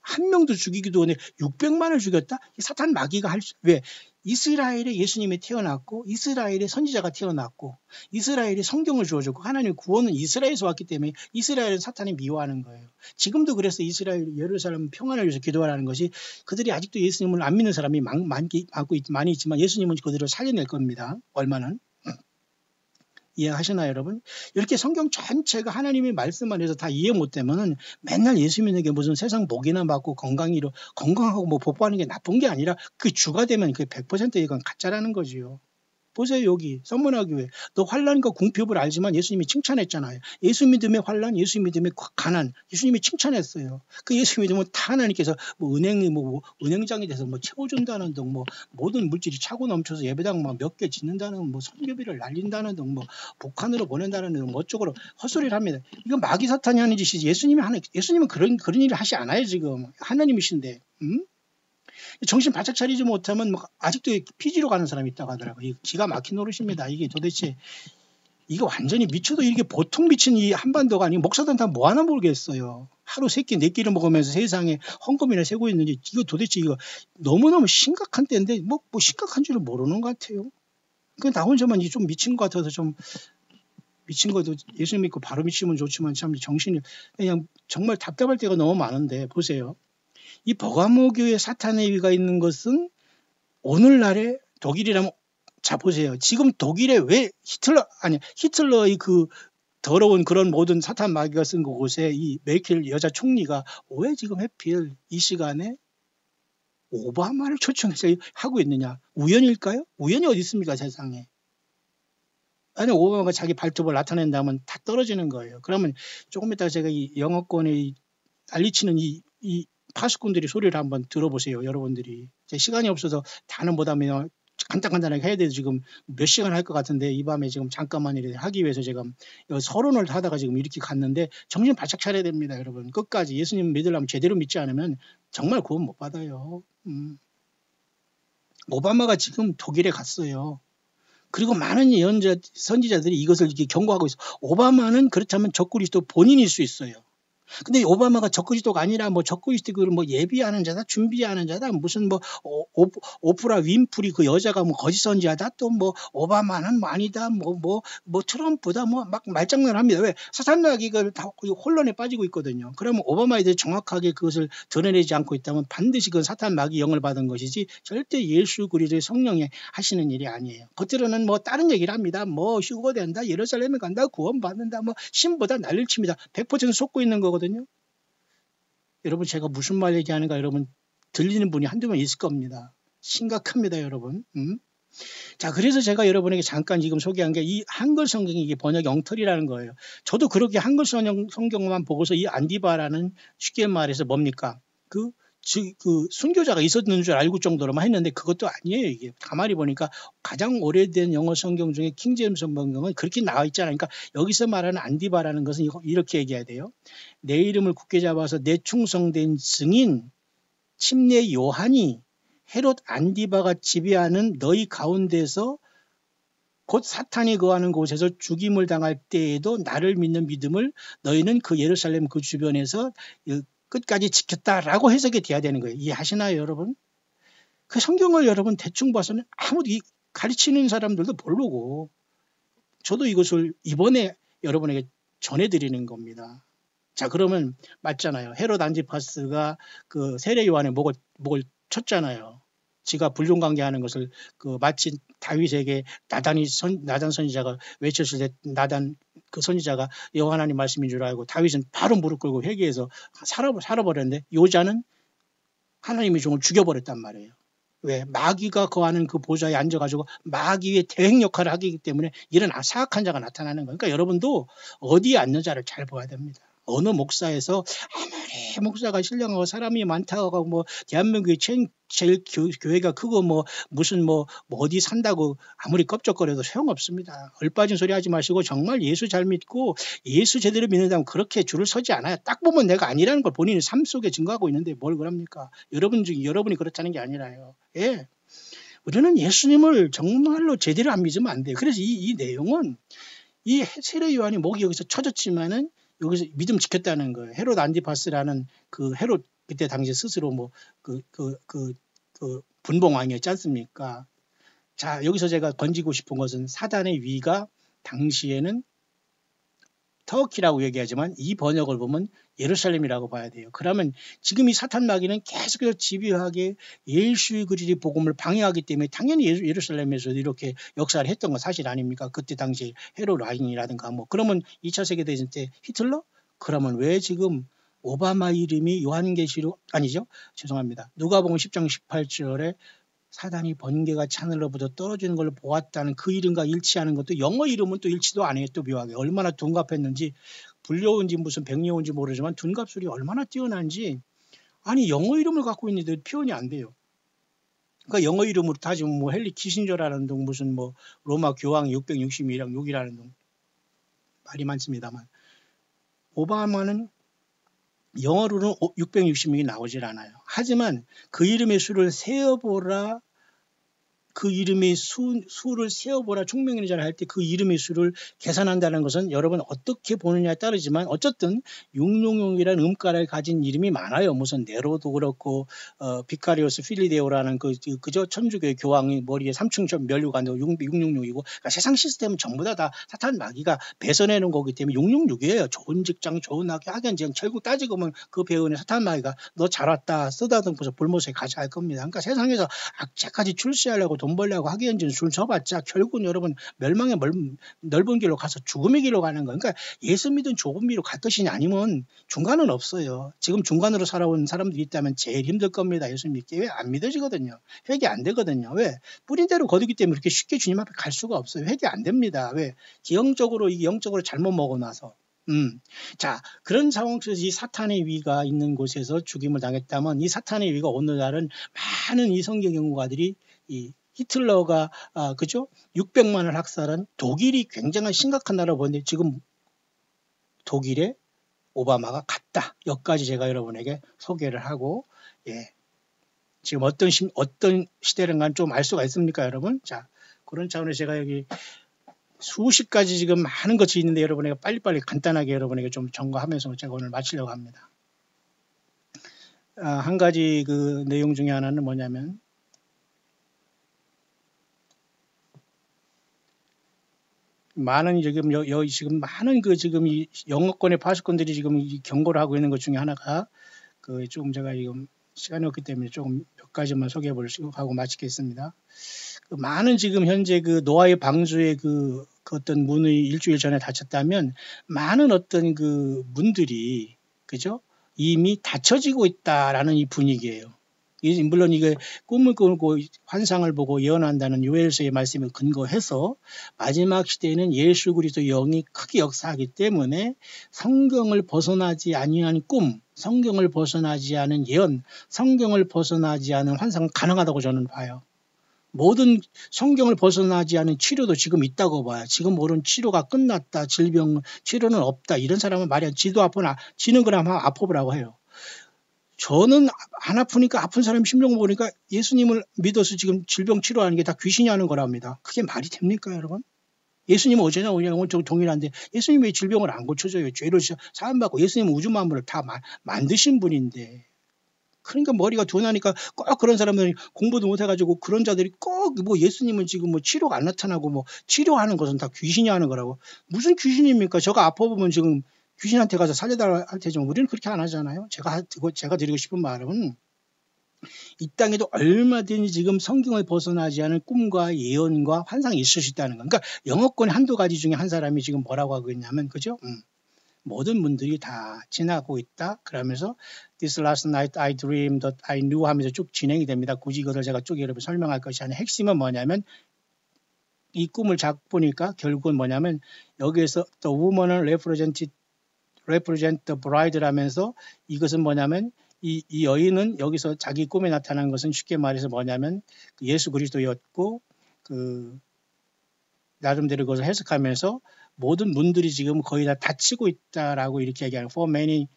한 명도 죽이기도 전에 600만을 죽였다? 사탄 마귀가 왜? 이스라엘에 예수님이 태어났고 이스라엘에 선지자가 태어났고 이스라엘이 성경을 주어줬고 하나님의 구원은 이스라엘에서 왔기 때문에 이스라엘은 사탄이 미워하는 거예요. 지금도 그래서 이스라엘 예루살렘 평안을 위해서 기도하라는 것이 그들이 아직도 예수님을 안 믿는 사람이 많이 있지만 예수님은 그들을 살려낼 겁니다. 얼마나. 이해하시나요, 여러분? 이렇게 성경 전체가 하나님의 말씀 안에서 다 이해 못되면은 맨날 예수 믿는 게 무슨 세상 복이나 받고 건강하고 뭐 복받는 게 나쁜 게 아니라 그 주가 되면 그게 100% 이건 가짜라는 거지요. 보세요, 여기 선문화교회. 너 환난과 궁핍을 알지만 예수님이 칭찬했잖아요. 예수 믿음의 환난, 예수 믿음의 가난, 예수님이 칭찬했어요. 그 예수 믿음은 다 하나님께서 뭐 은행장이 돼서 뭐 채워준다는 등 뭐 모든 물질이 차고 넘쳐서 예배당 몇 개 짓는다는 뭐 선교비를 날린다는 등 뭐 북한으로 보낸다는 등 뭐 어쩌고로 헛소리를 합니다. 이건 마귀 사탄이 하는 짓이지 예수님은 그런 일을 하시 않아요 지금. 하나님이신데. 정신 바짝 차리지 못하면 아직도 피지로 가는 사람이 있다고 하더라고요. 기가 막힌 노릇입니다. 이게 도대체 이거 완전히 미쳐도 이게 보통 미친 이 한반도가 아니고 목사들은 다 뭐 하나 모르겠어요. 하루 3끼 4끼를 먹으면서 세상에 헝금이나 세고 있는지 이거 도대체 이거 너무너무 심각한 때인데 뭐 심각한 줄을 모르는 것 같아요. 그냥 나 혼자만 좀 미친 것 같아서 좀 미친 것도 예수님 믿고 바로 미치면 좋지만 참 정신이 그냥 정말 답답할 때가 너무 많은데 보세요. 이 버가모 교회 사탄의 위가 있는 것은 오늘날의 독일이라면 자 보세요. 지금 독일에 왜 히틀러의 그 더러운 그런 모든 사탄 마귀가 쓴 곳에 이 메르켈 여자 총리가 왜 지금 해필 이 시간에 오바마를 초청해서 하고 있느냐? 우연일까요? 우연이 어디 있습니까 세상에? 아니 오바마가 자기 발톱을 나타낸다면 다 떨어지는 거예요. 그러면 조금 이따 제가 이 영어권에 알리치는 이 파수꾼들이 소리를 한번 들어보세요. 여러분들이. 제 시간이 없어서 다는 못하면 간단하게 해야 돼도 지금 몇 시간 할 것 같은데 이 밤에 지금 잠깐만 이렇게 하기 위해서 제가 서론을 하다가 지금 이렇게 갔는데 정신 바짝 차려야 됩니다. 여러분. 끝까지 예수님 믿으려면 제대로 믿지 않으면 정말 구원 못 받아요. 오바마가 지금 독일에 갔어요. 그리고 많은 선지자들이 이것을 이렇게 경고하고 있어요. 오바마는 그렇다면 적그리스도 본인일 수 있어요. 근데 오바마가 적그리스도가 아니라 뭐 적그리스도를 뭐 예비하는 자다, 준비하는 자다, 무슨 뭐 오프라 윈프리 그 여자가 뭐 거짓 선지자다, 또 뭐 오바마는 뭐 아니다, 뭐 트럼프다, 뭐 막 말장난을 합니다. 왜 사탄 마귀가 다 혼란에 빠지고 있거든요. 그러면 오바마에 대해 정확하게 그것을 드러내지 않고 있다면 반드시 그건 사탄 마귀 영을 받은 것이지 절대 예수 그리스도의 성령이 하시는 일이 아니에요. 겉으로는 뭐 다른 얘기를 합니다. 뭐 휴거된다, 예루살렘에 간다, 구원 받는다, 뭐 신보다 난리를 칩니다. 100% 속고 있는 거거든요. 여러분 제가 무슨 말 얘기하는가 여러분 들리는 분이 한두 명 있을 겁니다. 심각합니다 여러분. 자 그래서 제가 여러분에게 잠깐 지금 소개한 게 이 한글 성경이 이게 번역 엉터리라는 거예요. 저도 그렇게 한글 성경만 보고서 이 안디바라는 쉽게 말해서 뭡니까 그 순교자가 있었는 줄 알고 정도로만 했는데 그것도 아니에요. 이게 가만히 보니까 가장 오래된 영어 성경 중에 킹제임스 성경은 그렇게 나와 있잖아요. 그러니까 여기서 말하는 안디바라는 것은 이렇게 얘기해야 돼요. 내 이름을 굳게 잡아서 내 충성된 증인 침례 요한이 헤롯 안디바가 지배하는 너희 가운데서 곧 사탄이 거하는 곳에서 죽임을 당할 때에도 나를 믿는 믿음을 너희는 그 예루살렘 그 주변에서 끝까지 지켰다라고 해석이 돼야 되는 거예요. 이해하시나요, 여러분? 그 성경을 여러분 대충 봐서는 아무도 가르치는 사람들도 모르고 저도 이것을 이번에 여러분에게 전해드리는 겁니다. 자, 그러면 맞잖아요. 헤롯 안티파스가 그 세례 요한의 목을 쳤잖아요. 지가 불륜관계하는 것을 마치 다윗에게 나단 선지자가 외쳤을 때 나단 그 선지자가 여호와 하나님 말씀인 줄 알고 다윗은 바로 무릎 꿇고 회개해서 살아버렸는데 요자는 하나님의 종을 죽여버렸단 말이에요. 왜 마귀가 거하는 그 보좌에 앉아가지고 마귀의 대행 역할을 하기 때문에 이런 사악한 자가 나타나는 거예요. 그러니까 여러분도 어디에 앉는 자를 잘 봐야 됩니다. 어느 목사에서 아무리 목사가 신령하고 사람이 많다고 하고 뭐 대한민국의 제일 교회가 크고 뭐 무슨 뭐 어디 산다고 아무리 껍적거려도 소용없습니다. 얼빠진 소리 하지 마시고 정말 예수 잘 믿고 예수 제대로 믿는다면 그렇게 줄을 서지 않아요. 딱 보면 내가 아니라는 걸 본인의 삶 속에 증거하고 있는데 뭘 그럽니까? 여러분이 그렇다는 게 아니라요. 예. 우리는 예수님을 정말로 제대로 안 믿으면 안 돼요. 그래서 이 내용은 이 세례 요한이 목이 여기서 쳐졌지만은 여기서 믿음 지켰다는 거예요. 헤롯 안티파스라는 그 헤롯 그때 당시 스스로 뭐 그 분봉왕이었지 않습니까? 자, 여기서 제가 던지고 싶은 것은 사단의 위가 당시에는 터키라고 얘기하지만 이 번역을 보면 예루살렘이라고 봐야 돼요. 그러면 지금 이 사탄 마귀는 계속해서 집요하게 예수의 그리스도의 복음을 방해하기 때문에 당연히 예루살렘에서 이렇게 역사를 했던 건 사실 아닙니까? 그때 당시 헤롯 왕이라든가 뭐 그러면 2차 세계대전 때 히틀러? 그러면 왜 지금 오바마 이름이 요한계시록 아니죠? 죄송합니다. 누가복음 10장 18절에 사단이 번개가 하늘로부터 떨어지는 걸 보았다는 그 이름과 일치하는 것도 영어 이름은 또 일치도 안 해요. 또 묘하게 얼마나 둔갑했는지 불려온지 무슨 백려온지 모르지만 둔갑술이 얼마나 뛰어난지 아니 영어 이름을 갖고 있는데 표현이 안 돼요. 그러니까 영어 이름으로 따지면 뭐 헨리 키신저라는 동 무슨 뭐 로마 교황 662랑 6이라는 동 말이 많습니다만 오바마는 영어로는 666이 나오질 않아요. 하지만 그 이름의 수를 세어보라 그 이름의 수를 세어보라 총명인자를 할 때 그 이름의 수를 계산한다는 것은 여러분 어떻게 보느냐에 따르지만 어쨌든 666이라는 음가를 가진 이름이 많아요. 무슨 네로도 그렇고 비카리오스 필리데오라는 그저 천주교의 교황이 머리에 3층 면류관도 666이고 그러니까 세상 시스템은 전부 다 사탄 마귀가 배선해 놓은 거기 때문에 666이에요. 좋은 직장 좋은 학교 하긴 지금 결국 따지고 보면 그 배우는 사탄 마귀가 너 잘 왔다 쓰다듬고서 볼못에 가지 할 겁니다. 그러니까 세상에서 악재까지 출세하려고 돈 벌려고 하기엔진 줄 쳐봤자 결국은 여러분 멸망의 넓은 길로 가서 죽음의 길로 가는 거예요. 그러니까 예수 믿은 좁은 길로 갈 것이냐 아니면 중간은 없어요. 지금 중간으로 살아온 사람들이 있다면 제일 힘들 겁니다. 예수 믿기 왜 안 믿어지거든요. 회개 안 되거든요. 왜? 뿌린 대로 거두기 때문에 이렇게 쉽게 주님 앞에 갈 수가 없어요. 회개 안 됩니다. 왜? 영적으로 잘못 먹어놔서. 자, 그런 상황 속에서 이 사탄의 위가 있는 곳에서 죽임을 당했다면 이 사탄의 위가 오늘날은 많은 이 성경 연구가들이 이 히틀러가 그죠? 600만을 학살한 독일이 굉장한 심각한 나라로 보는데 지금 독일에 오바마가 갔다. 여기까지 제가 여러분에게 소개를 하고 지금 어떤 시대인가 좀 알 수가 있습니까, 여러분? 자, 그런 차원에서 제가 여기 수십 가지 지금 많은 것이 있는데 여러분에게 빨리빨리 간단하게 여러분에게 좀 점검하면서 제가 오늘 마치려고 합니다. 한 가지 그 내용 중에 하나는 뭐냐면 많은 지금 많은 지금 이 영어권의 파수꾼들이 지금 경고를 하고 있는 것 중에 하나가 조금 제가 지금 시간이 없기 때문에 조금 몇 가지만 소개해 보려고 하고 마치겠습니다. 많은 지금 현재 노아의 방주의 어떤 문의 일주일 전에 닫혔다면 많은 어떤 문들이 그죠? 이미 닫혀지고 있다라는 이 분위기예요. 물론 이게 꿈을 꾸고 환상을 보고 예언한다는 요엘서의 말씀을 근거해서 마지막 시대에는 예수 그리스도 영이 크게 역사하기 때문에 성경을 벗어나지 아니한 꿈, 성경을 벗어나지 않은 예언, 성경을 벗어나지 않은 환상은 가능하다고 저는 봐요. 모든 성경을 벗어나지 않은 치료도 지금 있다고 봐요. 지금 모르는 치료가 끝났다. 질병 치료는 없다. 이런 사람은 말이야. 지도 아프나 지는 그럼 아파보라고 해요. 저는 안 아프니까 아픈 사람 심정 보니까 예수님을 믿어서 지금 질병 치료하는 게 다 귀신이 하는 거랍니다. 그게 말이 됩니까, 여러분? 예수님은 어제나 오늘 동일한데 예수님이 왜 질병을 안 고쳐줘요? 죄로 사함받고 예수님은 우주 만물을 다 만드신 분인데. 그러니까 머리가 둔하니까 꼭 그런 사람들이 공부도 못해가지고 그런 자들이 꼭 뭐 예수님은 지금 뭐 치료가 안 나타나고 뭐 치료하는 것은 다 귀신이 하는 거라고. 무슨 귀신입니까? 저가 아파보면 지금 귀신한테 가서 살려달라 할 테지만 우리는 그렇게 안 하잖아요. 제가 드리고 싶은 말은 이 땅에도 얼마든지 지금 성경을 벗어나지 않은 꿈과 예언과 환상이 있을 수 있다는 거. 그러니까 영어권의 한두 가지 중에 한 사람이 지금 뭐라고 하고 있냐면 그죠? 모든 분들이 다 지나고 있다. 그러면서 This last night I dreamed that I knew 하면서 쭉 진행이 됩니다. 굳이 이것을 제가 쭉 여러분 설명할 것이 아니라 핵심은 뭐냐면 이 꿈을 자꾸 보니까 결국은 뭐냐면 여기에서 the woman을 represent the bride라면서 이것은 뭐냐면 이 여인은 여기서 자기 꿈에 나타난 것은 쉽게 말해서 뭐냐면 예수 그리스도였고 그 나름대로 그것을 해석하면서 모든 문들이 지금 거의 다 닫히고 있다라고 이렇게 얘기하는 For many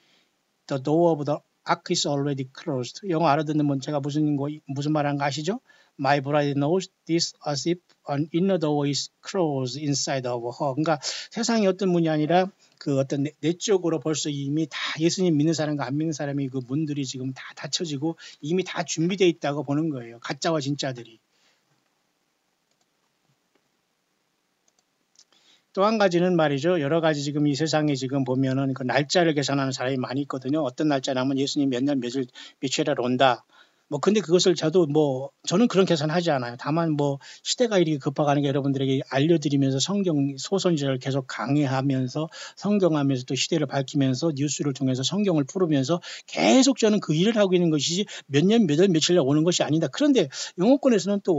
the door of the ark is already closed. 영어 알아듣는 분 제가 무슨 말하는 거 아시죠? My bride knows this as if an inner door is closed inside of her. 그러니까 세상의 어떤 문이 아니라 그 어떤 내적으로 벌써 이미 다 예수님 믿는 사람과 안 믿는 사람이 그 문들이 지금 다 닫혀지고 이미 다 준비되어 있다고 보는 거예요. 가짜와 진짜들이. 또 한 가지는 말이죠. 여러 가지 지금 이 세상에 지금 보면은 그 날짜를 계산하는 사람이 많이 있거든요. 어떤 날짜냐면 예수님 몇 년 며칠에 온다. 뭐 근데 그것을 저는 그런 계산하지 않아요. 다만 뭐 시대가 이렇게 급박하는 게 여러분들에게 알려드리면서 성경 소선지를 계속 강의하면서 성경하면서 또 시대를 밝히면서 뉴스를 통해서 성경을 풀으면서 계속 저는 그 일을 하고 있는 것이지 몇 년 몇 월 며칠에 오는 것이 아니다. 그런데 영어권에서는 또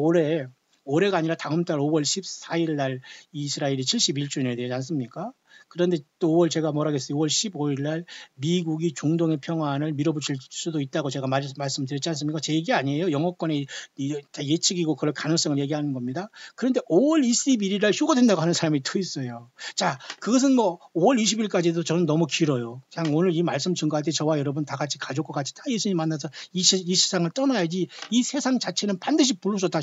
올해가 아니라 다음 달 5월 14일 날 이스라엘이 71주년이 되지 않습니까? 그런데 또 5월 제가 뭐라겠어요. 5월 15일 날 미국이 중동의 평화안을 밀어붙일 수도 있다고 제가 말씀드렸지 않습니까? 제 얘기 아니에요. 영어권의 예측이고 그럴 가능성을 얘기하는 겁니다. 그런데 5월 21일 날 휴가된다고 하는 사람이 또 있어요. 자, 그것은 뭐 5월 20일까지도 저는 너무 길어요. 그냥 오늘 이 말씀 증거할 때 저와 여러분 다 같이 가족과 같이 다 예수님 만나서 이 세상을 떠나야지 이 세상 자체는 반드시 불로서 다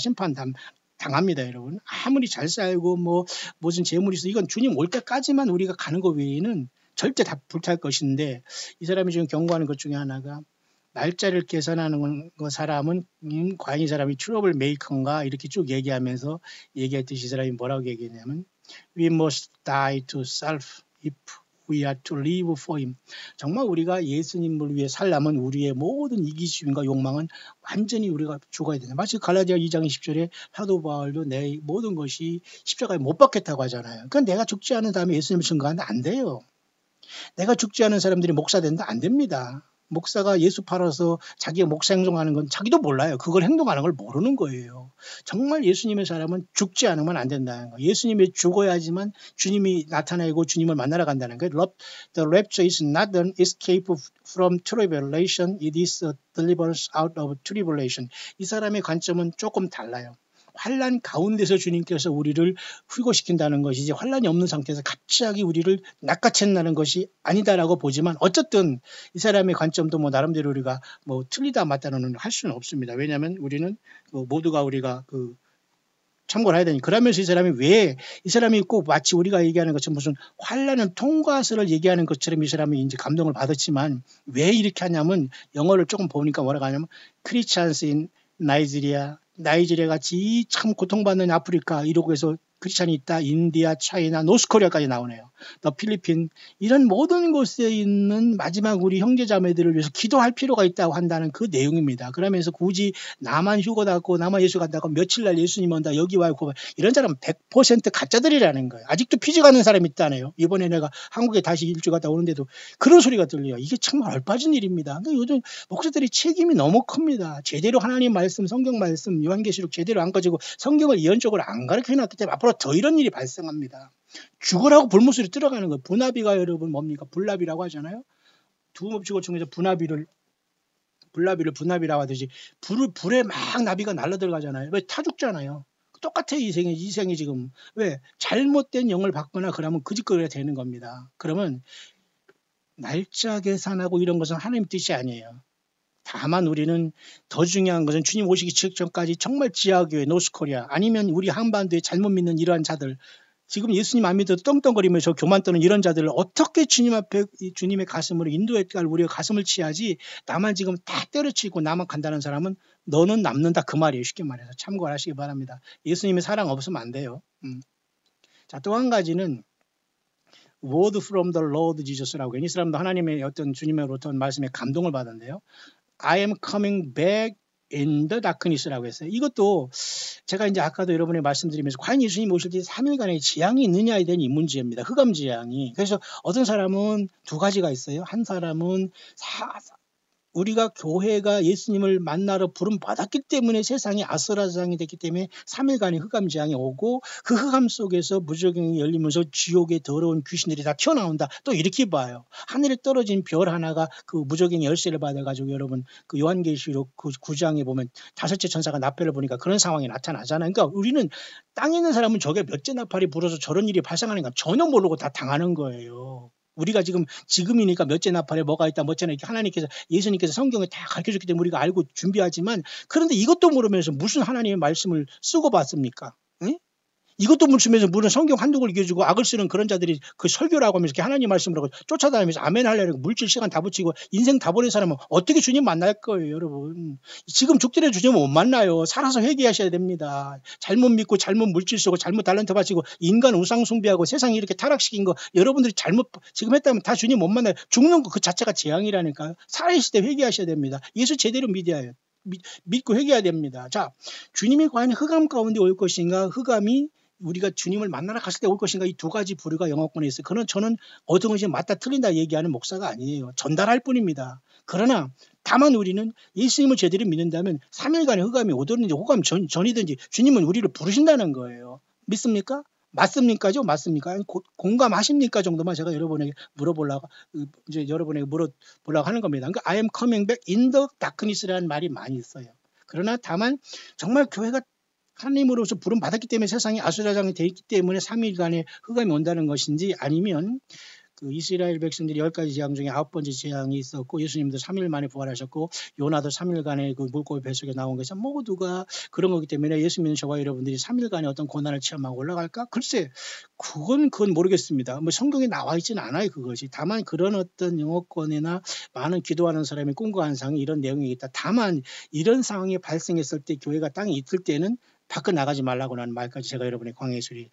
당합니다, 여러분. 아무리 잘 살고 무슨 재물이 있어 이건 주님 올 때까지만 우리가 가는 것 외에는 절대 다 불탈 것인데 이 사람이 지금 경고하는 것 중에 하나가 날짜를 계산하는 사람은 과연 이 사람이 트러블 메이커인가 이렇게 쭉 얘기하면서 얘기했듯이 이 사람이 뭐라고 얘기했냐면 We must die to self if we are to live for him. 정말 우리가 예수님을 위해 살려면 우리의 모든 이기심과 욕망은 완전히 우리가 죽어야 된다. 마치 갈라디아 2장 20절에 사도 바울도 내 모든 것이 십자가에 못 박겠다고 하잖아요. 그러니까 내가 죽지 않은 다음에 예수님을 증거하는데 안 돼요. 내가 죽지 않은 사람들이 목사 된다 안 됩니다. 목사가 예수 팔아서 자기가 목사 행동하는 건 자기도 몰라요. 그걸 행동하는 걸 모르는 거예요. 정말 예수님의 사람은 죽지 않으면 안 된다는 거예요. 예수님이 죽어야지만 주님이 나타나고 주님을 만나러 간다는 거예요. The rapture is not an escape from tribulation. It is a deliverance out of tribulation. 이 사람의 관점은 조금 달라요. 환난 가운데서 주님께서 우리를 휴거시킨다는 것이지 환난이 없는 상태에서 갑자기 우리를 낚아챈다는 것이 아니다라고 보지만 어쨌든 이 사람의 관점도 나름대로 우리가 틀리다 맞다는 할 수는 없습니다. 왜냐하면 우리는 모두가 우리가 참고를 해야 되니 그러면서 이 사람이 왜 이 사람이 꼭 마치 우리가 얘기하는 것처럼 무슨 환난은 통과서를 얘기하는 것처럼 이 사람이 이제 감동을 받았지만 왜 이렇게 하냐면 영어를 조금 보니까 뭐라고 하냐면 크리스찬스 인 나이지리아 같이 참 고통받는 아프리카 이러고 해서 크리스찬이 있다. 인디아, 차이나, 노스코리아까지 나오네요. 더 필리핀 이런 모든 곳에 있는 마지막 우리 형제자매들을 위해서 기도할 필요가 있다고 한다는 그 내용입니다. 그러면서 굳이 나만 휴거받고 나만 예수 간다고 며칠 날 예수님 온다 여기 와요. 이런 사람은 100% 가짜들이라는 거예요. 아직도 피지 가는 사람이 있다네요. 이번에 내가 한국에 다시 일주 갔다 오는데도 그런 소리가 들려요. 이게 정말 얼빠진 일입니다. 그러니까 요즘 목사들이 책임이 너무 큽니다. 제대로 하나님 말씀, 성경 말씀, 요한계시록 제대로 안 가지고 성경을 예언적으로 안 가르쳐 놨기 때문에 앞으로 더 이런 일이 발생합니다. 죽으라고 불못으로 들어가는 거예요. 분나비가 여러분 뭡니까? 불나비라고 하잖아요. 두목치고 중에서 분나비라고 하듯이 불에 막 나비가 날라 들어가잖아요. 왜 타 죽잖아요. 똑같아 이 생이 지금. 왜? 잘못된 영을 받거나 그러면 그짓거리가 되는 겁니다. 그러면 날짜 계산하고 이런 것은 하나님 뜻이 아니에요. 다만 우리는 더 중요한 것은 주님 오시기 직전까지 정말 지하교회 노스코리아 아니면 우리 한반도에 잘못 믿는 이러한 자들 지금 예수님 안 믿어도 떵떵거리면서 교만 떠는 이런 자들을 어떻게 주님 앞에 주님의 가슴으로 인도해 갈 우리의 가슴을 치야지 나만 지금 다 때려치고 나만 간다는 사람은 너는 남는다 그 말이에요. 쉽게 말해서 참고하시기 바랍니다. 예수님의 사랑 없으면 안 돼요. 자, 또 한 가지는 word from the Lord Jesus라고 이 사람도 하나님의 어떤 주님으로부터 말씀에 감동을 받았는데요. I am coming back in the darkness라고 했어요. 이것도 제가 이제 아까도 여러분에 말씀드리면서 과연 예수님 오실 때 3일간의 지향이 있느냐에 대한 이 문제입니다. 흑암 지향이. 그래서 어떤 사람은 두 가지가 있어요. 한 사람은 우리가 교회가 예수님을 만나러 부름 받았기 때문에 세상이 아수라장이 됐기 때문에 3일간의 흑암 지향이 오고 그 흑암 속에서 무저갱이 열리면서 지옥의 더러운 귀신들이 다 튀어나온다. 또 이렇게 봐요. 하늘에 떨어진 별 하나가 그 무저갱이 열쇠를 받아가지고 여러분 그 요한계시록 그 9장에 보면 다섯째 천사가 나팔을 보니까 그런 상황이 나타나잖아요. 그러니까 우리는 땅에 있는 사람은 저게 몇째 나팔이 불어서 저런 일이 발생하는 건 전혀 모르고 다 당하는 거예요. 우리가 지금이니까 몇째 나팔에 뭐가 있다, 뭐잖아 이렇게 하나님께서 예수님께서 성경에 다 가르쳐줬기 때문에 우리가 알고 준비하지만 그런데 이것도 모르면서 무슨 하나님의 말씀을 쓰고 봤습니까? 응? 이것도 모르면서 무슨 성경 한독을 이겨주고 악을 쓰는 그런 자들이 그 설교라고 하면서 이렇게 하나님 말씀을 하고 쫓아다니면서 아멘 하려고 물질 시간 다 붙이고 인생 다 버린 사람은 어떻게 주님 만날 거예요, 여러분. 지금 죽더라도 주님 못 만나요. 살아서 회개하셔야 됩니다. 잘못 믿고 잘못 물질 쓰고 잘못 달란트 바치고 인간 우상 숭배하고 세상이 이렇게 타락시킨 거 여러분들이 잘못 지금 했다면 다 주님 못 만나요. 죽는 거 그 자체가 재앙이라니까요. 살아있을 때 회개하셔야 됩니다. 예수 제대로 믿어야 믿고 회개해야 됩니다. 자, 주님이 과연 흑암 가운데 올 것인가, 흑암이 우리가 주님을 만나러 갔을 때 올 것인가, 이 두 가지 부류가 영어권에 있어요. 그건 저는 어떤 것이 맞다 틀린다 얘기하는 목사가 아니에요. 전달할 뿐입니다. 그러나 다만 우리는 예수님을 제대로 믿는다면 3일간의 흑암이 오든지 흑암 전이든지 주님은 우리를 부르신다는 거예요. 믿습니까? 맞습니까죠? 맞습니까? 공감하십니까? 정도만 제가 여러분에게 물어보려고 하는 겁니다. 그러니까 I am coming back in the darkness라는 말이 많이 있어요. 그러나 다만 정말 교회가 하나님으로서 부름 받았기 때문에 세상이 아수라장이 되어 있기 때문에 3일간의 흑암이 온다는 것인지, 아니면 그 이스라엘 백성들이 10가지 재앙 중에 9번째 재앙이 있었고 예수님도 3일 만에 부활하셨고 요나도 3일간의 그 물고기 뱃속에 나온 것이 모두가 그런 거기 때문에 예수 믿는 저와 여러분들이 3일간의 어떤 고난을 체험하고 올라갈까? 글쎄 그건 모르겠습니다. 뭐 성경에 나와 있지는 않아요, 그것이. 다만 그런 어떤 영어권이나 많은 기도하는 사람이 꿈과 환상이 이런 내용이 있다. 다만 이런 상황이 발생했을 때 교회가 땅에 있을 때는 밖을 나가지 말라고 하는 말까지 제가 여러분의 광해술이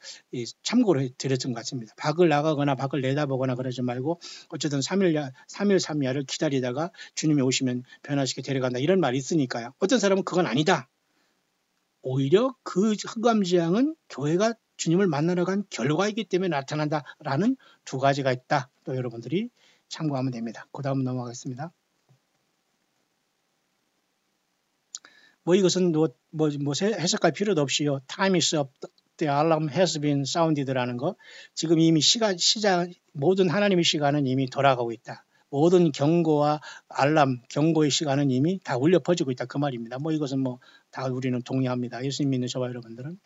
참고로 드렸던 것 같습니다. 밖을 나가거나 밖을 내다보거나 그러지 말고 어쨌든 3일 3야를 기다리다가 주님이 오시면 변화시켜 데려간다, 이런 말이 있으니까요. 어떤 사람은 그건 아니다. 오히려 그 흑암지향은 교회가 주님을 만나러 간 결과이기 때문에 나타난다라는 두 가지가 있다. 또 여러분들이 참고하면 됩니다. 그 다음 넘어가겠습니다. 뭐 이것은 해석할 필요도 없이요. Time is up, the alarm has been sounded라는 거. 지금 이미 모든 하나님의 시간은 이미 돌아가고 있다. 모든 경고와 경고의 시간은 이미 다 울려 퍼지고 있다, 그 말입니다. 뭐 이것은 다 우리는 동의합니다. 예수님 믿는 저와 여러분들은.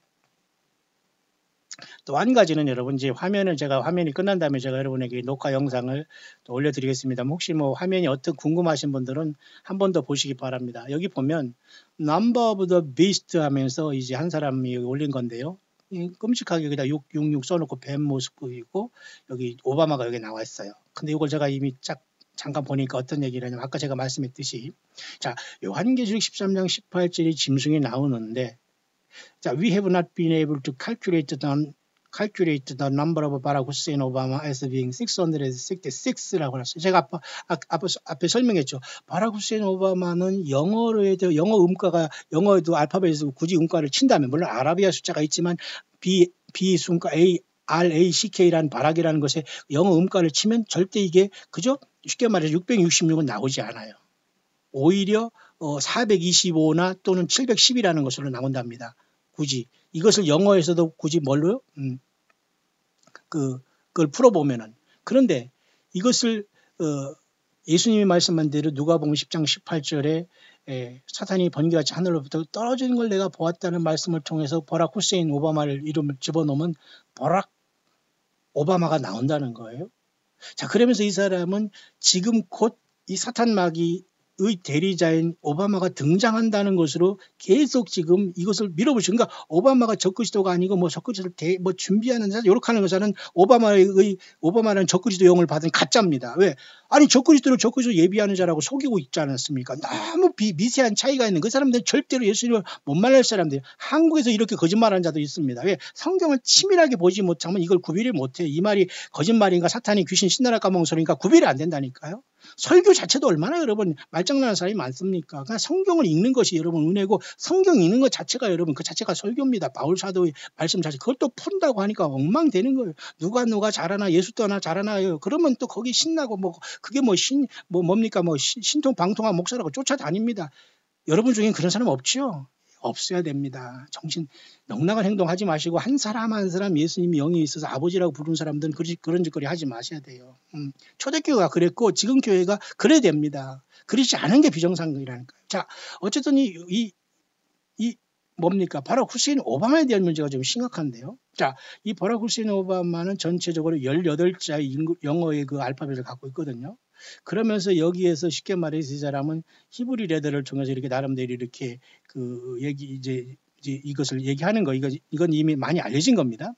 또 한 가지는 여러분, 이제 화면이 끝난 다음에 제가 여러분에게 녹화 영상을 또 올려드리겠습니다. 혹시 화면이 궁금하신 분들은 한 번 더 보시기 바랍니다. 여기 보면 Number of the Beast 하면서 이제 한 사람이 올린 건데요. 끔찍하게 여기다 666 써놓고 뱀 모습 보이고 여기 오바마가 여기 나와 있어요. 근데 이걸 제가 이미 잠깐 보니까 어떤 얘기를 하냐면 아까 제가 말씀했듯이, 자, 요한계시록 13장 18절이 짐승이 나오는데, 자, we have not been able to calculate the number of Barack Hussein Obama as being 666라고 했어요. 제가 앞에 설명했죠. 바락 후세인 오바마는 영어로 해도 영어 음가가, 영어에도 알파벳에서 굳이 음가를 친다면, 물론 아라비아 숫자가 있지만 B 순가 RACK라는 바락이라는 것에 영어 음가를 치면 절대 이게 그죠? 쉽게 말해서 666은 나오지 않아요. 오히려 425나 또는 710이라는 것으로 나온답니다. 굳이 이것을 영어에서도 굳이 뭘로요? 그걸 풀어보면은. 그런데 이것을 예수님이 말씀한 대로 누가복음 10장 18절에 사탄이 번개같이 하늘로부터 떨어지는 걸 내가 보았다는 말씀을 통해서 버락 후세인 오바마를 이름을 집어넣으면 버락 오바마가 나온다는 거예요. 자, 그러면서 이 사람은 지금 곧 이 사탄 마귀의 대리자인 오바마가 등장한다는 것으로 계속 지금 이것을 밀어붙이고, 그러니까 오바마가 적그리스도가 아니고 적그리스도를 준비하는 자, 이렇게 하는 것은 오바마는 적그리스도용을 받은 가짜입니다. 왜? 아니 적그리스도 예비하는 자라고 속이고 있지 않았습니까? 너무 미세한 차이가 있는 그 사람들은 절대로 예수님을 못 만날 사람들. 한국에서 이렇게 거짓말하는 자도 있습니다. 왜? 성경을 치밀하게 보지 못하면 이걸 구별을 못해요. 이 말이 거짓말인가 사탄이 귀신 신나라 까먹은 소리인가 구별이 안 된다니까요. 설교 자체도 얼마나 여러분 말장난하는 사람이 많습니까? 그냥 성경을 읽는 것이 여러분 은혜고 성경 읽는 것 자체가 여러분 그 자체가 설교입니다. 바울 사도의 말씀 자체 그걸 또 푼다고 하니까 엉망되는 거예요. 누가 잘하나 예수 떠나 잘하나요? 그러면 또 거기 신나고 뭐 그게 뭡니까 신통 방통한 목사라고 쫓아다닙니다. 여러분 중엔 그런 사람 없지요? 없어야 됩니다. 정신 넉넉한 행동하지 마시고 한 사람 한 사람 예수님이 영이 있어서 아버지라고 부르는 사람들은 그런 짓거리 하지 마셔야 돼요. 초대교회가 그랬고 지금 교회가 그래야 됩니다. 그렇지 않은 게 비정상이라니까요. 자, 어쨌든 뭡니까? 바락 후세인 오바마에 대한 문제가 좀 심각한데요. 자, 이 바락 후세인 오바마는 전체적으로 18자의 영어의 그 알파벳을 갖고 있거든요. 그러면서 여기에서 쉽게 말해서 이 사람은 히브리 레더를 통해서 이렇게 나름대로 이렇게 그 이제 이것을 얘기하는 거 이건 이미 많이 알려진 겁니다.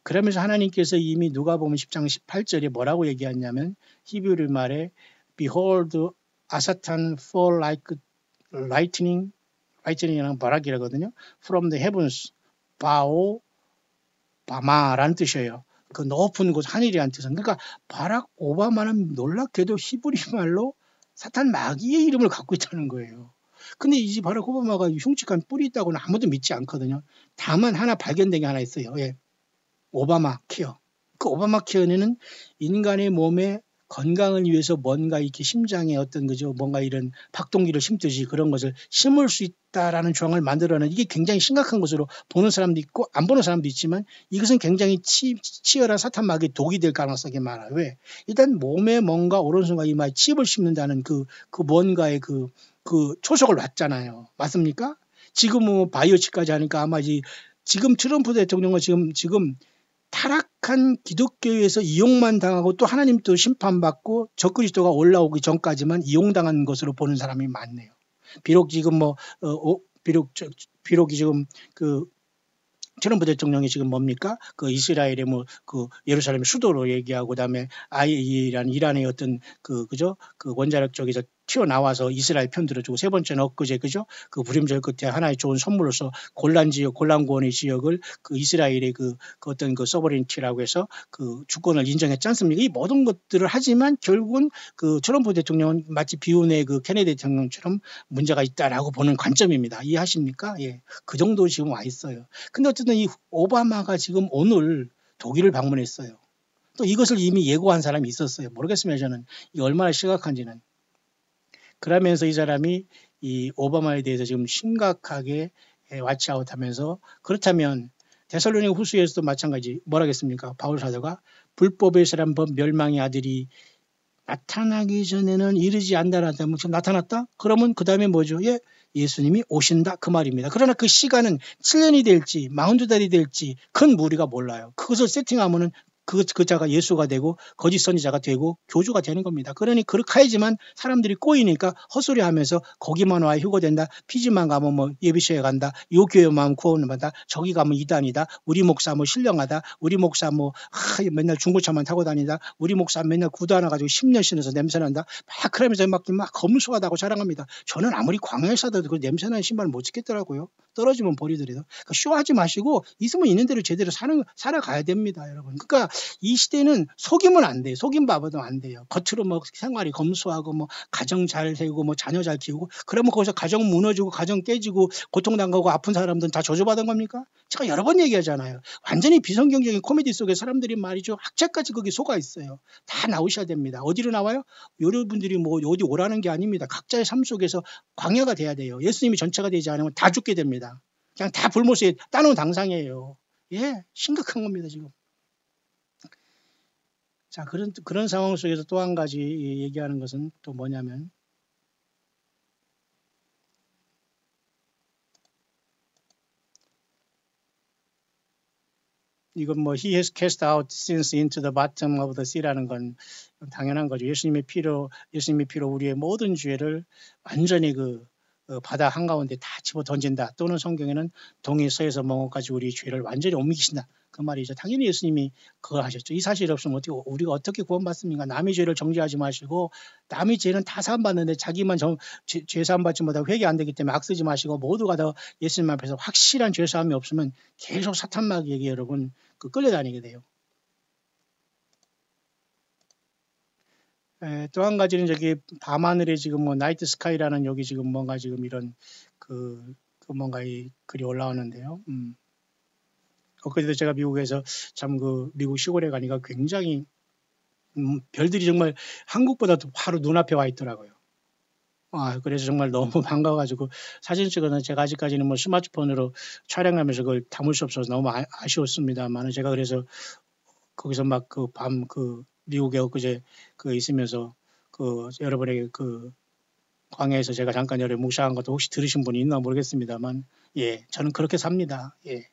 그러면서 하나님께서 이미 누가복음 10장 18절에 뭐라고 얘기했냐면 히브리 말에 Behold, Satan fall like lightning이라는 바락이라거든요. From the heavens, 바마라는 뜻이에요. 그 높은 곳 하늘이란 뜻은. 그러니까 바락 오바마는 놀랍게도 히브리 말로 사탄 마귀의 이름을 갖고 있다는 거예요. 근데 이 바락 오바마가 흉측한 뿔이 있다고는 아무도 믿지 않거든요. 다만 하나 발견된 게 하나 있어요. 예. 오바마 케어. 그 오바마 케어는 인간의 몸에 건강을 위해서 뭔가 이렇게 심장에 어떤 거죠. 뭔가 이런 박동기를 심듯이 그런 것을 심을 수 있다라는 조항을 만들어내는 이게 굉장히 심각한 것으로 보는 사람도 있고 안 보는 사람도 있지만 이것은 굉장히 치열한 사탄 마귀의 독이 될 가능성이 많아요. 왜? 일단 몸에 뭔가 오른손과 이마에 칩을 심는다는 그 뭔가의 그 초석을 놨잖아요. 맞습니까? 지금 뭐 바이오칩까지 하니까 아마 지금 트럼프 대통령은 지금 타락한 기독교에서 이용만 당하고 또 하나님 또 심판받고 적그리스도가 올라오기 전까지만 이용당한 것으로 보는 사람이 많네요. 비록 지금 비록 지금 그 트럼프 대통령이 지금 뭡니까? 그 이스라엘의 그 예루살렘 수도로 얘기하고 그다음에 이란의 어떤 그죠? 그 원자력 쪽에서 튀어나와서 이스라엘 편 들어주고 세 번째는 엊그제 그죠? 그 불임절 끝에 하나의 좋은 선물로서 골란구원의 지역을 그 이스라엘의 그 어떤 그 서버레인티라고 해서 그 주권을 인정했지 않습니까? 이 모든 것들을 하지만 결국은 그 트럼프 대통령은 마치 비운의 그 케네디 대통령처럼 문제가 있다라고 보는 관점입니다. 이해하십니까? 예. 그 정도 지금 와 있어요. 근데 어쨌든 이 오바마가 지금 오늘 독일을 방문했어요. 또 이것을 이미 예고한 사람이 있었어요. 모르겠습니다. 저는 이게 얼마나 심각한지는. 그러면서 이 사람이 이 오바마에 대해서 지금 심각하게 왓치아웃하면서 그렇다면 데살로니가 후서에서도 마찬가지 뭐라겠습니까? 바울 사도가 불법의 사람 법 멸망의 아들이 나타나기 전에는 이르지 않다라면 나타났다? 그러면 그 다음에 뭐죠? 예수님이 오신다 그 말입니다. 그러나 그 시간은 7년이 될지 42달이 될지 큰 무리가 몰라요. 그것을 세팅하면은 그 자가 예수가 되고 거짓 선지자가 되고 교주가 되는 겁니다. 그러니 그렇게 해야지만 사람들이 꼬이니까 헛소리하면서 거기만 와 휴거된다. 피지만 가면 뭐 예비시에 간다. 요 교회만 구원을 받다. 저기 가면 이단이다. 우리 목사 뭐 신령하다. 우리 목사 맨날 중고차만 타고 다니다. 우리 목사 맨날 구두 하나 가지고 10년 신어서 냄새난다. 막 그러면서 막 검소하다고 자랑합니다. 저는 아무리 광야에 사도 그 냄새나는 신발 못 찍겠더라고요. 떨어지면 버리더라도. 그러니까 쇼하지 마시고 있으면 있는 대로 제대로 살아가야 됩니다, 여러분. 그러니까 이 시대는 속이면 안 돼요. 속임 바보도 안 돼요. 겉으로 뭐 생활이 검소하고 뭐 가정 잘 세우고 뭐 자녀 잘 키우고 그러면 거기서 가정 무너지고 가정 깨지고 고통당하고 아픈 사람들은 다 저주받은 겁니까? 제가 여러 번 얘기하잖아요. 완전히 비성경적인 코미디 속에 사람들이 말이죠. 학자까지 거기 속아 있어요. 다 나오셔야 됩니다. 어디로 나와요? 여러분들이 뭐 어디 오라는 게 아닙니다. 각자의 삶 속에서 광야가 돼야 돼요. 예수님이 전체가 되지 않으면 다 죽게 됩니다. 그냥 다 불못에 따놓은 당상이에요. 예, 심각한 겁니다, 지금. 자, 그런 상황 속에서 또 한 가지 얘기하는 것은 또 뭐냐면, 이건 뭐 he has cast out sins into the bottom of the sea라는 건 당연한 거죠. 예수님의 피로 우리의 모든 죄를 완전히 바다 한가운데 다 집어 던진다. 또는 성경에는 동이 서에서 멍어까지 우리 죄를 완전히 옮기신다. 그 말이죠. 당연히 예수님이 그걸 하셨죠. 이 사실이 없으면 우리가 어떻게 구원받습니까? 남의 죄를 정죄하지 마시고 남의 죄는 다 사함받는데 자기만 죄 사함받지 못하고 회개 안 되기 때문에 악쓰지 마시고 모두가 다 예수님 앞에서 확실한 죄 사함이 없으면 계속 사탄 마귀에게 여러분 끌려다니게 돼요. 또 한 가지는 저기 밤하늘에 지금 뭐 나이트 스카이라는 여기 지금 뭔가 지금 이런 그 뭔가 이 글이 올라오는데요. 엊그제도 제가 미국에서 참 그 미국 시골에 가니까 굉장히 별들이 정말 한국보다도 바로 눈앞에 와 있더라고요. 그래서 정말 너무 반가워가지고 사진 찍어서 제가 아직까지는 뭐 스마트폰으로 촬영하면서 그걸 담을 수 없어서 너무 아쉬웠습니다만 제가 그래서 거기서 막 그 밤 그 미국에 엊그제 그 있으면서 그 여러분에게 그 광야에서 제가 잠깐 여러 묵상한 것도 혹시 들으신 분이 있나 모르겠습니다만 예 저는 그렇게 삽니다. 예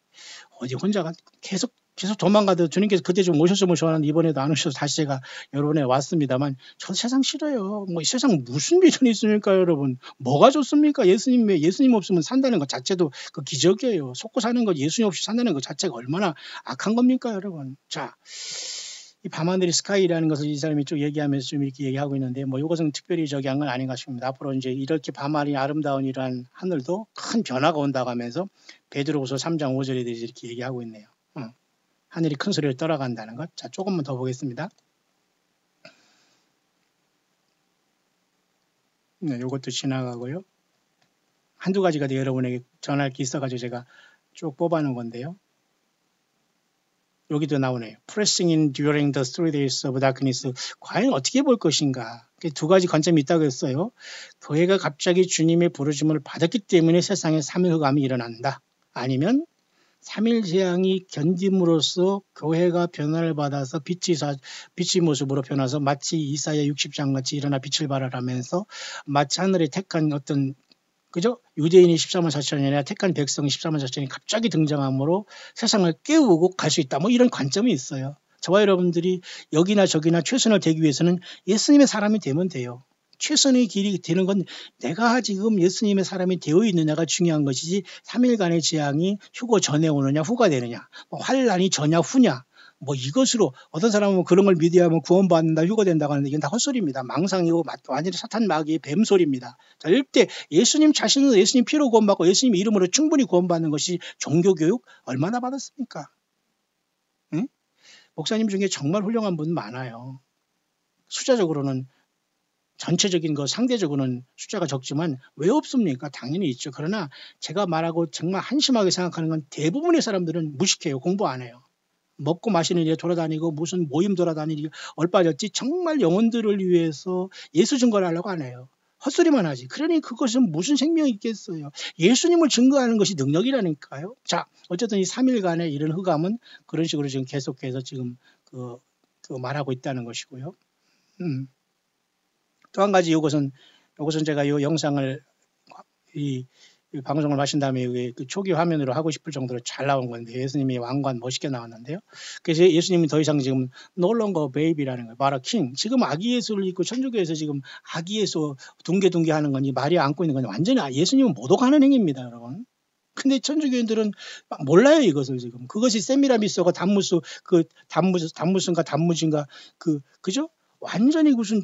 어디 혼자가 계속 도망가도 주님께서 그때 좀 오셨으면 좋았는데 이번에도 안 오셔서 다시 제가 여러분에 왔습니다만 저 세상 싫어요. 뭐 이 세상 무슨 비전이 있습니까 여러분. 뭐가 좋습니까. 예수님 없으면 산다는 것 자체도 그 기적이에요. 속고 사는 것 예수님 없이 산다는 것 자체가 얼마나 악한 겁니까 여러분. 자, 이 밤하늘의 스카이라는 것을 이 사람이 쭉 얘기하면서 좀 이렇게 얘기하고 있는데 뭐 이것은 특별히 저기 한 건 아닌가 싶습니다. 앞으로 이제 이렇게 밤하늘이 아름다운 이러한 하늘도 큰 변화가 온다고 하면서 베드로후서 3장 5절에 대해서 이렇게 얘기하고 있네요. 하늘이 큰 소리로 떠나간다는 것. 자, 조금만 더 보겠습니다. 네, 이것도 지나가고요. 한두 가지가 더 여러분에게 전할 게 있어가지고 제가 쭉 뽑아놓은 건데요. 여기도 나오네요. Pressing in during the 3 days of darkness. 과연 어떻게 볼 것인가. 두 가지 관점이 있다고 했어요. 교회가 갑자기 주님의 부르심을 받았기 때문에 세상에 3일 흑암이 일어난다. 아니면 3일 재앙이 견딤으로써 교회가 변화를 받아서 빛의 모습으로 변화서 마치 이사야 60장 같이 일어나 빛을 발하라면서 마치 하늘에 택한 어떤 그죠? 유대인이 14만 4천이 아니라 택한 백성이 14만 4천이 갑자기 등장함으로 세상을 깨우고 갈 수 있다. 뭐 이런 관점이 있어요. 저와 여러분들이 여기나 저기나 최선을 되기 위해서는 예수님의 사람이 되면 돼요. 최선의 길이 되는 건 내가 지금 예수님의 사람이 되어 있느냐가 중요한 것이지 3일간의 재앙이 휴거 전에 오느냐 후가 되느냐 뭐 환란이 전냐 후냐 뭐 이것으로 어떤 사람은 그런 걸 믿어야만 구원받는다 휴거된다고 하는데 이건 다 헛소리입니다. 망상이고 완전히 사탄 마귀의 뱀소리입니다. 자, 이때 예수님 자신은 예수님 피로 구원받고 예수님 이름으로 충분히 구원받는 것이 종교교육 얼마나 받았습니까? 응? 목사님 중에 정말 훌륭한 분 많아요. 숫자적으로는 전체적인 거 상대적으로는 숫자가 적지만 왜 없습니까? 당연히 있죠. 그러나 제가 말하고 정말 한심하게 생각하는 건 대부분의 사람들은 무식해요. 공부 안 해요. 먹고 마시는 일에 돌아다니고 무슨 모임 돌아다니고 얼빠졌지 정말 영혼들을 위해서 예수 증거를 하려고 안 해요. 헛소리만 하지. 그러니 그것은 무슨 생명이 있겠어요. 예수님을 증거하는 것이 능력이라니까요. 자, 어쨌든 이 3일간의 이런 흑암은 그런 식으로 지금 계속해서 지금 그 말하고 있다는 것이고요. 또 한 가지 이것은 제가 이 영상을 이 방송을 하신 다음에 그 초기 화면으로 하고 싶을 정도로 잘 나온 건데 예수님이 왕관 멋있게 나왔는데요. 그래서 예수님이 더 이상 지금 no longer baby라는 거예요. 바로 king. 지금 아기 예수를 입고 천주교에서 지금 아기 예수 둥개둥개 하는 거니 마리아 안고 있는 거니 완전히 예수님은 모독하는 행위입니다, 여러분. 근데 천주교인들은 몰라요 이것을 지금. 그것이 세미라미스가 단무슨가 단무진가 그죠? 완전히 무슨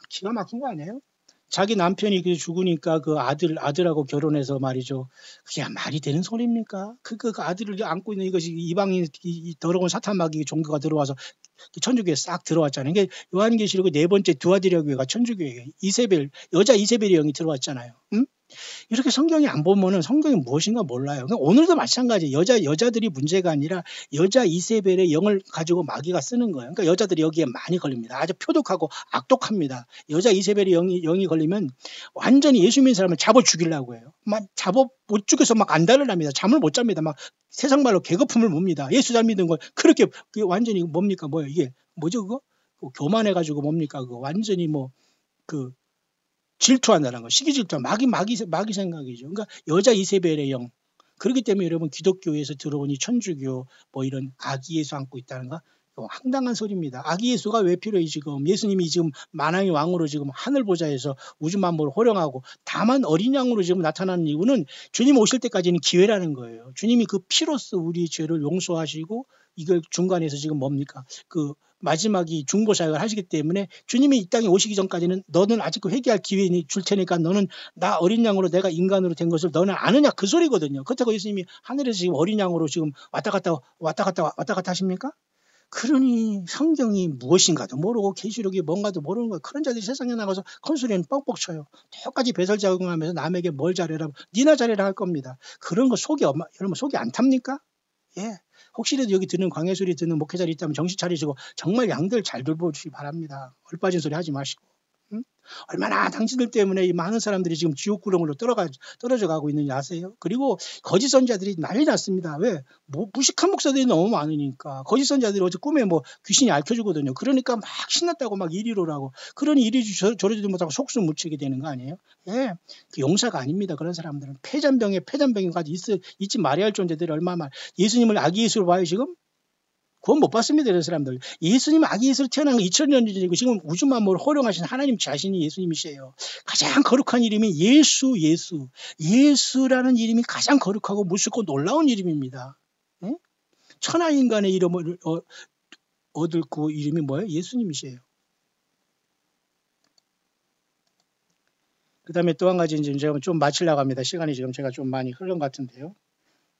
기가 막힌 거 아니에요? 자기 남편이 죽으니까 그 아들하고 결혼해서 말이죠. 그게 말이 되는 소리입니까? 그 아들을 안고 있는 이것이 이방인 이 더러운 사탄 마귀 종교가 들어와서 천주교에 싹 들어왔잖아요. 이게 요한계시록 네 번째 두아디라 교회가 천주교예요. 여자 이세벨의 영이 들어왔잖아요. 응? 이렇게 성경이 안 보면은 성경이 무엇인가 몰라요. 그러니까 오늘도 마찬가지. 여자들이 문제가 아니라 여자 이세벨의 영을 가지고 마귀가 쓰는 거예요. 그러니까 여자들이 여기에 많이 걸립니다. 아주 표독하고 악독합니다. 여자 이세벨의 영이 걸리면 완전히 예수 믿는 사람을 잡아 죽이려고 해요. 못 죽여서 막 안달을 납니다. 잠을 못 잡니다. 막 세상 말로 개거품을 봅니다. 예수 잘 믿는 걸 그렇게 완전히 뭡니까? 뭐예요? 이게 뭐죠 그거? 교만해가지고 뭡니까? 그거 완전히 질투한다는 거, 시기 질투, 마귀 생각이죠. 그러니까 여자 이세벨의 영. 그렇기 때문에 여러분 기독교에서 들어오니 천주교 뭐 이런 아기 예수 안고 있다는 거 황당한 소리입니다. 아기 예수가 왜 필요해 지금? 예수님이 지금 만왕의 왕으로 지금 하늘 보좌에서 우주 만물을 호령하고 다만 어린 양으로 지금 나타나는 이유는 주님 오실 때까지는 기회라는 거예요. 주님이 그 피로써 우리 죄를 용서하시고 이걸 중간에서 지금 뭡니까? 마지막이 중보사역을 하시기 때문에 주님이 이 땅에 오시기 전까지는 너는 아직 회개할 기회를 줄 테니까 너는 나 어린 양으로 내가 인간으로 된 것을 너는 아느냐 그 소리거든요. 그렇다고 예수님이 하늘에서 지금 어린 양으로 지금 왔다 갔다 하십니까? 그러니 성경이 무엇인가도 모르고 계시록이 뭔가도 모르는 거예요. 그런 자들이 세상에 나가서 컨소리는 뻥뻥 쳐요. 똑같이 배설자금하면서 남에게 뭘 잘해라, 니나 잘해라 할 겁니다. 그런 거 속이 여러분 속이 안 탑니까? 예. 혹시라도 여기 듣는 광해 소리 듣는 목회자리 있다면 정신 차리시고 정말 양들 잘 돌보주시기 바랍니다. 얼빠진 소리 하지 마시고. 응? 얼마나 당신들 때문에 이 많은 사람들이 지금 지옥구렁으로 떨어져 가고 있는지 아세요? 그리고 거짓 선자들이 난리 났습니다. 왜? 무식한 목사들이 너무 많으니까. 거짓 선자들이 어제 꿈에 뭐 귀신이 앓혀주거든요. 그러니까 막 신났다고 막 이리로라고. 그러니 이리저리 저러지도 못하고 속수 무치게 되는 거 아니에요? 예. 그 용사가 아닙니다. 그런 사람들은. 폐잔병까지 잊지 말아야 할 존재들이 얼마나 예수님을 아기 예수로 봐요 지금? 구원 못 받습니다. 이런 사람들. 예수님 아기 예수로 태어난 거 2000년 전이고 지금 우주 만물을 호령하신 하나님 자신이 예수님이시에요. 가장 거룩한 이름이 예수라는 이름이 가장 거룩하고 무섭고 놀라운 이름입니다. 예? 천하인간의 이름을 얻을 그 이름이 뭐예요? 예수님이시에요. 그 다음에 또 한 가지 이제 제가 좀 마치려고 합니다. 시간이 지금 제가 좀 많이 흐른 것 같은데요.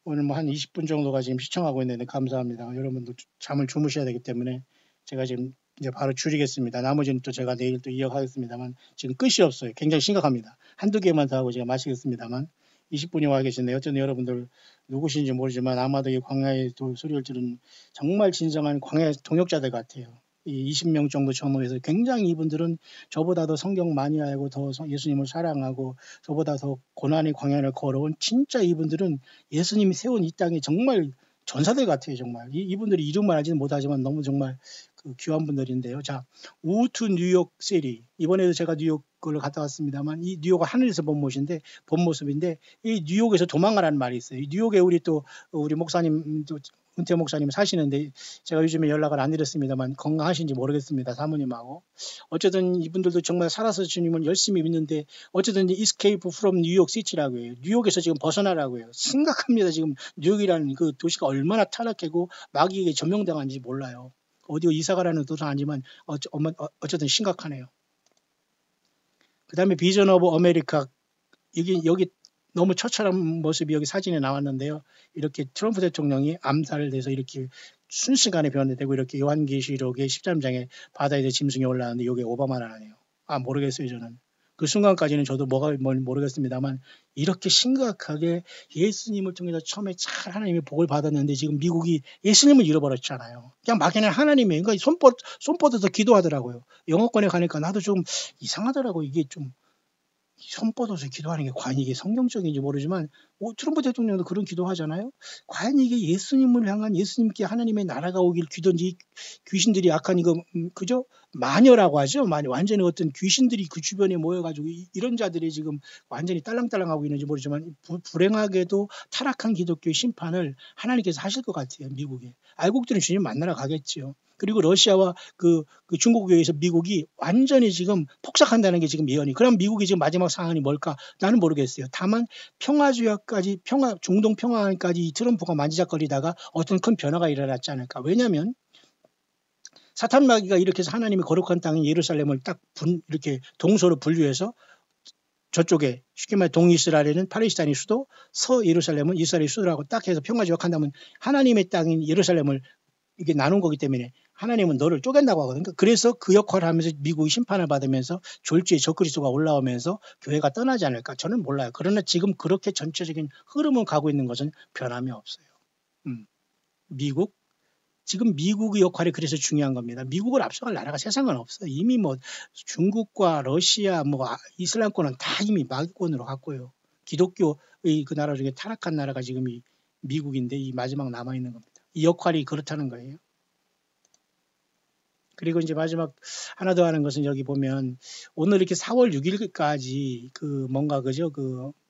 오늘 뭐 한 20분 정도가 지금 시청하고 있는데 감사합니다. 여러분도 잠을 주무셔야 되기 때문에 제가 지금 이제 바로 줄이겠습니다. 나머지는 또 제가 내일 또 이어가겠습니다만 지금 끝이 없어요. 굉장히 심각합니다. 한두 개만 더 하고 제가 마치겠습니다만 20분이 와 계신데 어쩐 여러분들 누구신지 모르지만 아마도 이 광야의 소리를 들은 정말 진정한 광야 동역자들 같아요. 이 20명 정도 전후해서 굉장히 이분들은 저보다 더 성경 많이 알고 더 예수님을 사랑하고 저보다 더 고난의 광야를 걸어온 진짜 이분들은 예수님이 세운 이 땅에 정말 전사들 같아요. 정말 이분들이 이름을 알지는 못하지만 너무 정말 그 귀한 분들인데요. 자, 우투 뉴욕 시리 이번에도 제가 뉴욕을 갔다 왔습니다만 이 뉴욕은 하늘에서 본 모습인데 이 뉴욕에서 도망가라는 말이 있어요. 이 뉴욕에 우리 목사님도 은퇴 목사님 사시는데 제가 요즘에 연락을 안 드렸습니다만 건강하신지 모르겠습니다. 사모님하고. 어쨌든 이분들도 정말 살아서 주님을 열심히 믿는데 어쨌든 escape from 뉴욕 시티라고 해요. 뉴욕에서 지금 벗어나라고 해요. 심각합니다. 지금 뉴욕이라는 그 도시가 얼마나 타락하고 마귀에게 점령당한지 몰라요. 어디 이사가라는 뜻은 아니지만 어쨌든 심각하네요. 그 다음에 비전 오브 아메리카 여기 너무 처참한 모습이 여기 사진에 나왔는데요. 이렇게 트럼프 대통령이 암살돼서 이렇게 순식간에 변화되고 이렇게 요한계시록의 13장에 바다에 짐승이 올라왔는데 이게 오바마라네요. 모르겠어요 저는. 그 순간까지는 저도 뭐가 뭔지 모르겠습니다만 이렇게 심각하게 예수님을 통해서 처음에 잘 하나님의 복을 받았는데 지금 미국이 예수님을 잃어버렸잖아요. 그냥 막연한 하나님의 그러니까 손 뻗어서 기도하더라고요. 영어권에 가니까 나도 좀 이상하더라고요. 이게 좀 손 뻗어서 기도하는 게 과연 이게 성경적인지 모르지만 트럼프 대통령도 그런 기도하잖아요. 과연 이게 예수님을 향한 예수님께 하나님의 나라가 오길 귀든지 귀신들이 약간 이거 그죠? 마녀라고 하죠. 완전히 어떤 귀신들이 그 주변에 모여가지고 이런 자들이 지금 완전히 딸랑딸랑하고 있는지 모르지만 불행하게도 타락한 기독교의 심판을 하나님께서 하실 것 같아요. 미국에. 알곡들은 주님 만나러 가겠지요. 그리고 러시아와 그 중국에 의해서 미국이 완전히 지금 폭삭한다는 게 지금 예언이. 그럼 미국이 지금 마지막 상황이 뭘까? 나는 모르겠어요. 다만 중동 평화까지 트럼프가 만지작거리다가 어떤 큰 변화가 일어났지 않을까. 왜냐하면 사탄 마귀가 이렇게 해서 하나님의 거룩한 땅인 예루살렘을 딱 이렇게 동서로 분류해서 저쪽에 쉽게 말해 동이스라엘은 팔레스타인의 수도, 서예루살렘은 이스라엘의 수도라고 딱 해서 평화지역한다면 하나님의 땅인 예루살렘을 이게 나눈 거기 때문에 하나님은 너를 쪼갠다고 하거든요. 그래서 그 역할을 하면서 미국이 심판을 받으면서 졸지에 적그리스도가 올라오면서 교회가 떠나지 않을까 저는 몰라요. 그러나 지금 그렇게 전체적인 흐름을 가고 있는 것은 변함이 없어요. 지금 미국의 역할이 그래서 중요한 겁니다. 미국을 앞서갈 나라가 세상은 없어요. 이미 뭐 중국과 러시아 이슬람권은 다 이미 마귀권으로 갔고요. 기독교의 그 나라 중에 타락한 나라가 지금 이 미국인데 이 마지막 남아있는 겁니다. 이 역할이 그렇다는 거예요. 그리고 이제 마지막 하나 더 하는 것은 여기 보면 오늘 이렇게 4월 6일까지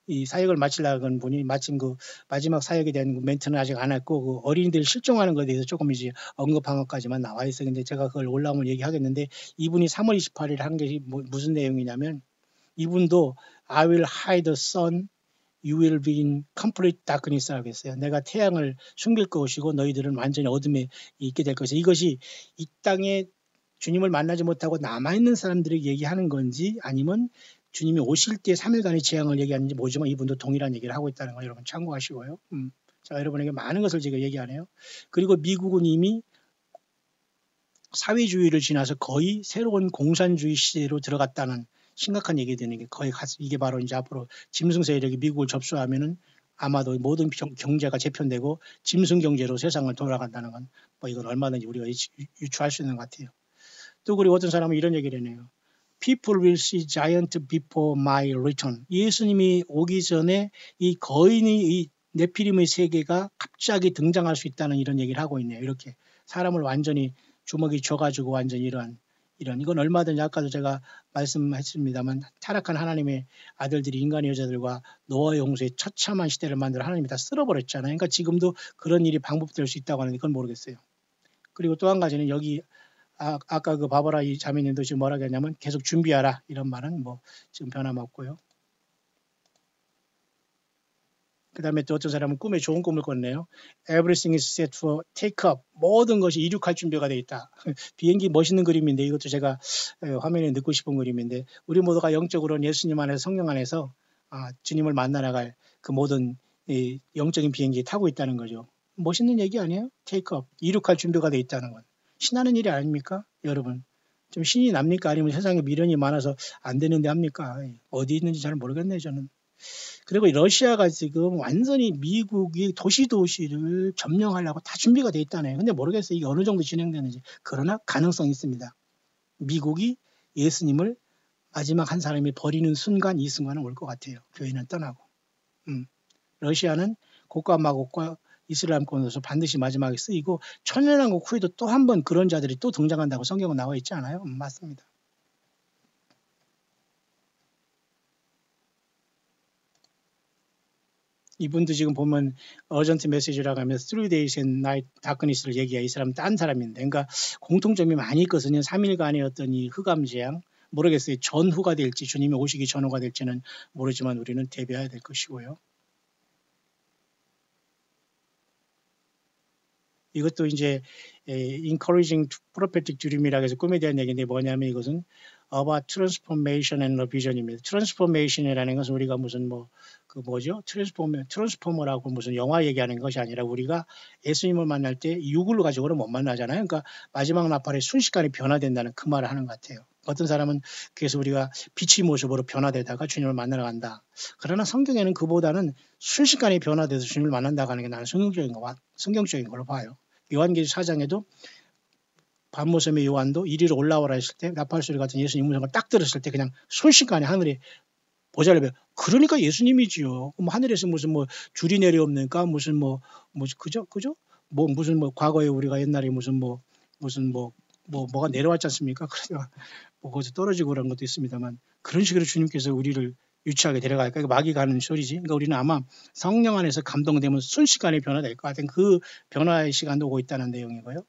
이 사역을 마치려는 분이 마침 그 마지막 사역에 대한 멘트는 아직 안 했고 그 어린이들 실종하는 것에 대해서 조금 이제 언급한 것까지만 나와 있어요. 근데 제가 그걸 올라오면 얘기하겠는데 이분이 3월 28일 한 게 무슨 내용이냐면 이분도 I will hide the sun, you will be in complete darkness라고 했어요. 내가 태양을 숨길 것이고 너희들은 완전히 어둠에 있게 될 것이다. 이것이 이 땅에 주님을 만나지 못하고 남아있는 사람들에게 얘기하는 건지 아니면 주님이 오실 때 3일간의 재앙을 얘기하는지 모르지만 이분도 동일한 얘기를 하고 있다는 거 여러분 참고하시고요. 제가 여러분에게 많은 것을 제가 얘기하네요. 그리고 미국은 이미 사회주의를 지나서 거의 새로운 공산주의 시대로 들어갔다는 심각한 얘기 되는 게 거의 이게 바로 이제 앞으로 짐승 세력이 미국을 접수하면은 아마도 모든 경제가 재편되고 짐승 경제로 세상을 돌아간다는 건 뭐 이건 얼마든지 우리가 유추할 수 있는 것 같아요. 또 그리고 어떤 사람은 이런 얘기를 해요. People will see giant before my return. 예수님이 오기 전에 이 거인이 이 네피림의 세계가 갑자기 등장할 수 있다는 이런 얘기를 하고 있네요. 이렇게 사람을 완전히 주먹이 쥐어가지고 완전히 이런 이건 얼마든지 아까도 제가 말씀했습니다만 타락한 하나님의 아들들이 인간의 여자들과 노아의 홍수의 처참한 시대를 만들어 하나님이 다 쓸어버렸잖아요. 그러니까 지금도 그런 일이 반복될 수 있다고 하는데 그건 모르겠어요. 그리고 또 한 가지는 여기 아까 그 바바라 이 자매님도 지금 뭐라고 했냐면 계속 준비하라 이런 말은 뭐 지금 변함없고요. 그 다음에 또 어떤 사람은 꿈에 좋은 꿈을 꿨네요. Everything is set for take up. 모든 것이 이륙할 준비가 되어 있다. 비행기 멋있는 그림인데 이것도 제가 화면에 넣고 싶은 그림인데 우리 모두가 영적으로는 예수님 안에서 성령 안에서 주님을 만나러 갈 그 모든 이 영적인 비행기에 타고 있다는 거죠. 멋있는 얘기 아니에요? take up. 이륙할 준비가 되어 있다는 건. 신나는 일이 아닙니까? 여러분. 좀 신이 납니까? 아니면 세상에 미련이 많아서 안 되는데 합니까? 어디 있는지 잘 모르겠네요, 저는. 그리고 러시아가 지금 완전히 미국이 도시를 점령하려고 다 준비가 돼 있다네요. 근데 모르겠어요. 이게 어느 정도 진행되는지. 그러나 가능성이 있습니다. 미국이 예수님을 마지막 한 사람이 버리는 순간 이 순간은 올 것 같아요. 교회는 떠나고. 러시아는 곡과 마곡과 이슬람권으로서 반드시 마지막에 쓰이고 천년왕국 후에도 또 한 번 그런 자들이 또 등장한다고 성경은 나와 있지 않아요? 맞습니다. 이분도 지금 보면 어전트 메시지라고 하면 3 days and night darkness를 얘기해. 이 사람은 딴 사람인데 그러니까 공통점이 많이 있거든요. 3일간의 어떤 이 흑암재앙 모르겠어요. 전후가 될지 주님이 오시기 전후가 될지는 모르지만 우리는 대비해야 될 것이고요. 이것도 이제 encouraging prophetic dream이라고 해서 꿈에 대한 얘기인데 뭐냐면 이것은 about transformation and vision입니다. transformation이라는 것은 우리가 무슨 트랜스포머라고 무슨 영화 얘기하는 것이 아니라 우리가 예수님을 만날 때 육을 가지고는 못 만나잖아요. 그러니까 마지막 나팔에 순식간에 변화된다는 그 말을 하는 것 같아요. 어떤 사람은 그래서 우리가 빛의 모습으로 변화되다가 주님을 만나러 간다. 그러나 성경에는 그보다는 순식간에 변화돼서 주님을 만난다고 하는 게 나는 성경적인 걸로 봐요. 요한계시록 4장에도 밤모섬의 요한도 이리로 올라오라 했을 때 나팔소리 같은 예수님 음성을 딱 들었을 때 그냥 순식간에 하늘에 보좌를 뵈. 그러니까 예수님이지요. 그럼 하늘에서 무슨 줄이 내려옵니까? 무슨 그죠? 무슨 과거에 우리가 옛날에 뭐가 내려왔지 않습니까? 그러니까 거기서 떨어지고 그런 것도 있습니다만 그런 식으로 주님께서 우리를 유치하게 데려갈까? 그러니까 마귀가 하는 소리지. 그러니까 우리는 아마 성령 안에서 감동되면 순식간에 변화될 것 같은 그 변화의 시간도 오고 있다는 내용이고요.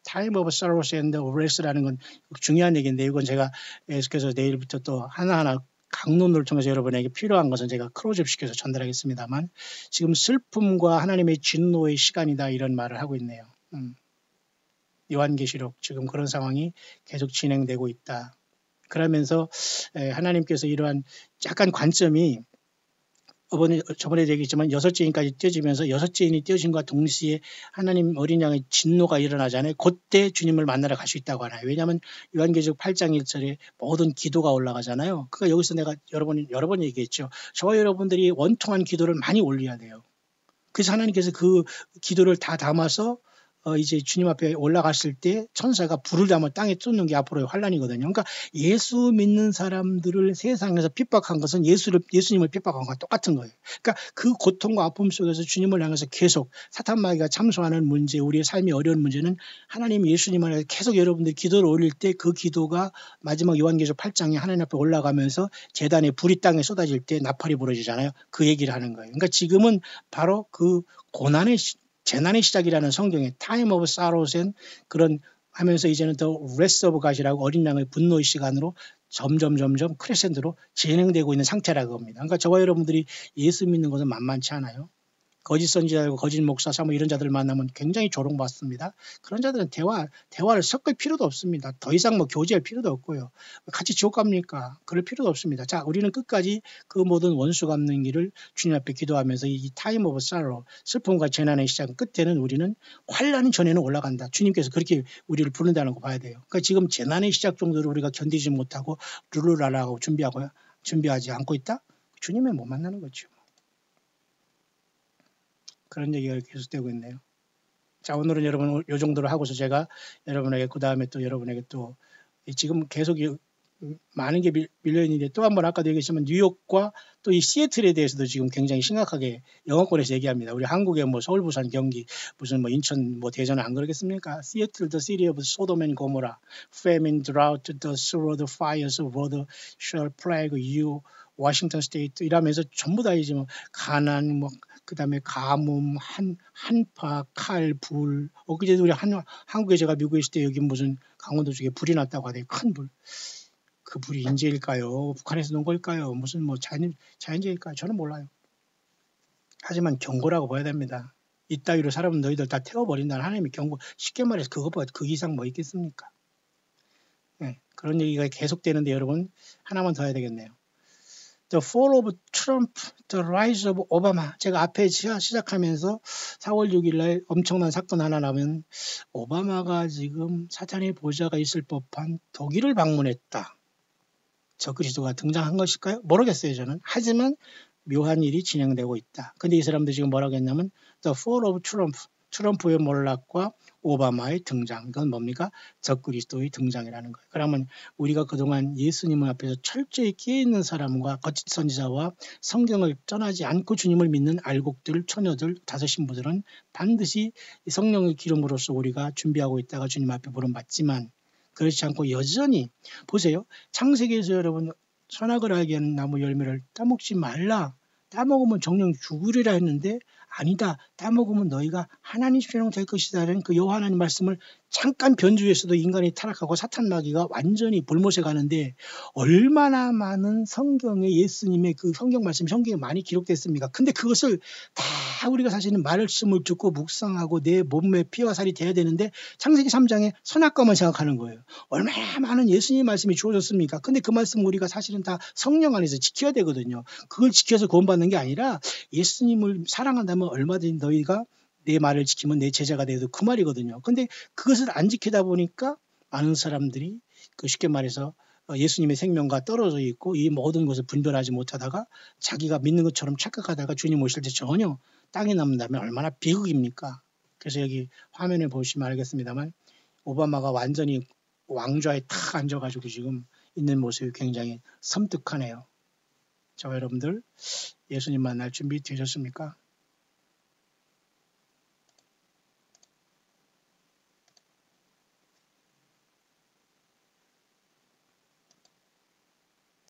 Time of Sorrows and Rest라는 건 중요한 얘기인데 이건 제가 계속해서 내일부터 또 하나하나 강론을 통해서 여러분에게 필요한 것은 제가 크로즈업시켜서 전달하겠습니다만 지금 슬픔과 하나님의 진노의 시간이다 이런 말을 하고 있네요. 요한계시록 지금 그런 상황이 계속 진행되고 있다. 그러면서 하나님께서 이러한 약간 관점이 저번에 얘기했지만 6째인까지 떼어지면서 6째인이 떼어짐과 동시에 하나님 어린 양의 진노가 일어나잖아요. 그때 주님을 만나러 갈 수 있다고 하나요. 왜냐하면 요한계시록 8장 1절에 모든 기도가 올라가잖아요. 그러니까 여기서 내가 여러 번 얘기했죠. 저와 여러분들이 원통한 기도를 많이 올려야 돼요. 그래서 하나님께서 그 기도를 다 담아서 이제 주님 앞에 올라갔을 때 천사가 불을 담아 땅에 쏟는 게 앞으로의 환란이거든요. 그러니까 예수 믿는 사람들을 세상에서 핍박한 것은 예수님을 핍박한 것과 똑같은 거예요. 그러니까 그 고통과 아픔 속에서 주님을 향해서 계속 사탄 마귀가 참소하는 문제, 우리의 삶이 어려운 문제는 하나님 예수님 안에서 계속 여러분들이 기도를 올릴 때 그 기도가 마지막 요한계시록 8장에 하나님 앞에 올라가면서 제단에 불이 땅에 쏟아질 때 나팔이 부러지잖아요. 그 얘기를 하는 거예요. 그러니까 지금은 바로 그 고난의 재난의 시작이라는 성경의 Time of Sorrows and 그런 하면서 이제는 더 Rest of God이라고 어린 양의 분노의 시간으로 점점 크레센드로 진행되고 있는 상태라고 합니다. 그러니까 저와 여러분들이 예수 믿는 것은 만만치 않아요. 거짓 선지자고 거짓 목사, 사모 이런 자들을 만나면 굉장히 조롱받습니다. 그런 자들은 대화를 섞을 필요도 없습니다. 더 이상 뭐 교제할 필요도 없고요. 같이 지옥 갑니까? 그럴 필요도 없습니다. 자, 우리는 끝까지 그 모든 원수 갚는 길을 주님 앞에 기도하면서 이 타임 오브 sorrow, 슬픔과 재난의 시작 끝에는 우리는 환난이 전에는 올라간다. 주님께서 그렇게 우리를 부른다는 거 봐야 돼요. 그러니까 지금 재난의 시작 정도로 우리가 견디지 못하고 룰루랄라하고 준비하지 않고 있다? 주님을 못 만나는 거죠. 그런 얘기가 계속되고 있네요. 자, 오늘은 여러분 이 정도로 하고서 제가 여러분에게 그 다음에 또 여러분에게 또 지금 계속 많은 게 밀려 있는데 또 한 번 아까도 얘기했지만 뉴욕과 또 이 시애틀에 대해서도 지금 굉장히 심각하게 영어권에서 얘기합니다. 우리 한국에 뭐 서울, 부산, 경기 무슨 뭐 인천 뭐 대전 안 그러겠습니까? Seattle, the city of Sodom and Gomorrah, famine, drought, the sword, fires, water shall plague you. 워싱턴 스테이트 이라면서 전부 다 이제 뭐 가난 뭐 그다음에 가뭄 한파 칼 불 엊그제도 우리 한국에 제가 미국에 있을 때 여기 무슨 강원도 쪽에 불이 났다고 하더니 큰 불. 그 불이 인재일까요? 북한에서 놓은 걸까요? 무슨 뭐 자연재해일까요? 저는 몰라요. 하지만 경고라고 봐야 됩니다. 이따위로 사람은 너희들 다 태워버린다는 하나님의 경고. 쉽게 말해서 그것보다 그 이상 뭐 있겠습니까? 네, 그런 얘기가 계속되는데 여러분 하나만 더 해야 되겠네요. The fall of Trump, the rise of Obama. 제가 앞에 시작하면서 4월 6일 날 엄청난 사건 하나 나면 오바마가 지금 사탄의 보좌가 있을 법한 독일을 방문했다. 저 그리스도가 등장한 것일까요? 모르겠어요, 저는. 하지만 묘한 일이 진행되고 있다. 근데 이 사람들 지금 뭐라고 했냐면 The fall of Trump, 트럼프의 몰락과 오바마의 등장. 이건 뭡니까? 적그리스도의 등장이라는 거예요. 그러면 우리가 그동안 예수님을 앞에서 철저히 깨어있는 사람과 거짓 선지자와 성경을 떠나지 않고 주님을 믿는 알곡들, 처녀들, 다섯 신부들은 반드시 성령의 기름으로써 우리가 준비하고 있다가 주님 앞에 부름받지만 그렇지 않고 여전히 보세요. 창세기에서 여러분 선악을 알게 하는 나무 열매를 따먹지 말라. 따먹으면 정령 죽으리라 했는데 아니다. 따먹으면 너희가 하나님처럼 될 것이다라는 그 여호와 하나님 말씀을 잠깐 변주에서도 인간이 타락하고 사탄 마귀가 완전히 볼못에 가는데 얼마나 많은 성경에 예수님의 그 성경 말씀이 성경에 많이 기록됐습니까? 근데 그것을 다 우리가 사실은 말씀을 듣고 묵상하고 내 몸에 피와 살이 돼야 되는데 창세기 3장에 선악과만 생각하는 거예요. 얼마나 많은 예수님 말씀이 주어졌습니까? 근데 그 말씀 우리가 사실은 다 성령 안에서 지켜야 되거든요. 그걸 지켜서 구원받는 게 아니라 예수님을 사랑한다면 얼마든지 너희가 내 말을 지키면 내 제자가 돼도 그 말이거든요. 근데 그것을 안 지키다 보니까 많은 사람들이 그 쉽게 말해서 예수님의 생명과 떨어져 있고 이 모든 것을 분별하지 못하다가 자기가 믿는 것처럼 착각하다가 주님 오실 때 전혀 땅에 남는다면 얼마나 비극입니까? 그래서 여기 화면에 보시면 알겠습니다만 오바마가 완전히 왕좌에 탁 앉아가지고 지금 있는 모습이 굉장히 섬뜩하네요. 저 여러분들 예수님 만날 준비 되셨습니까?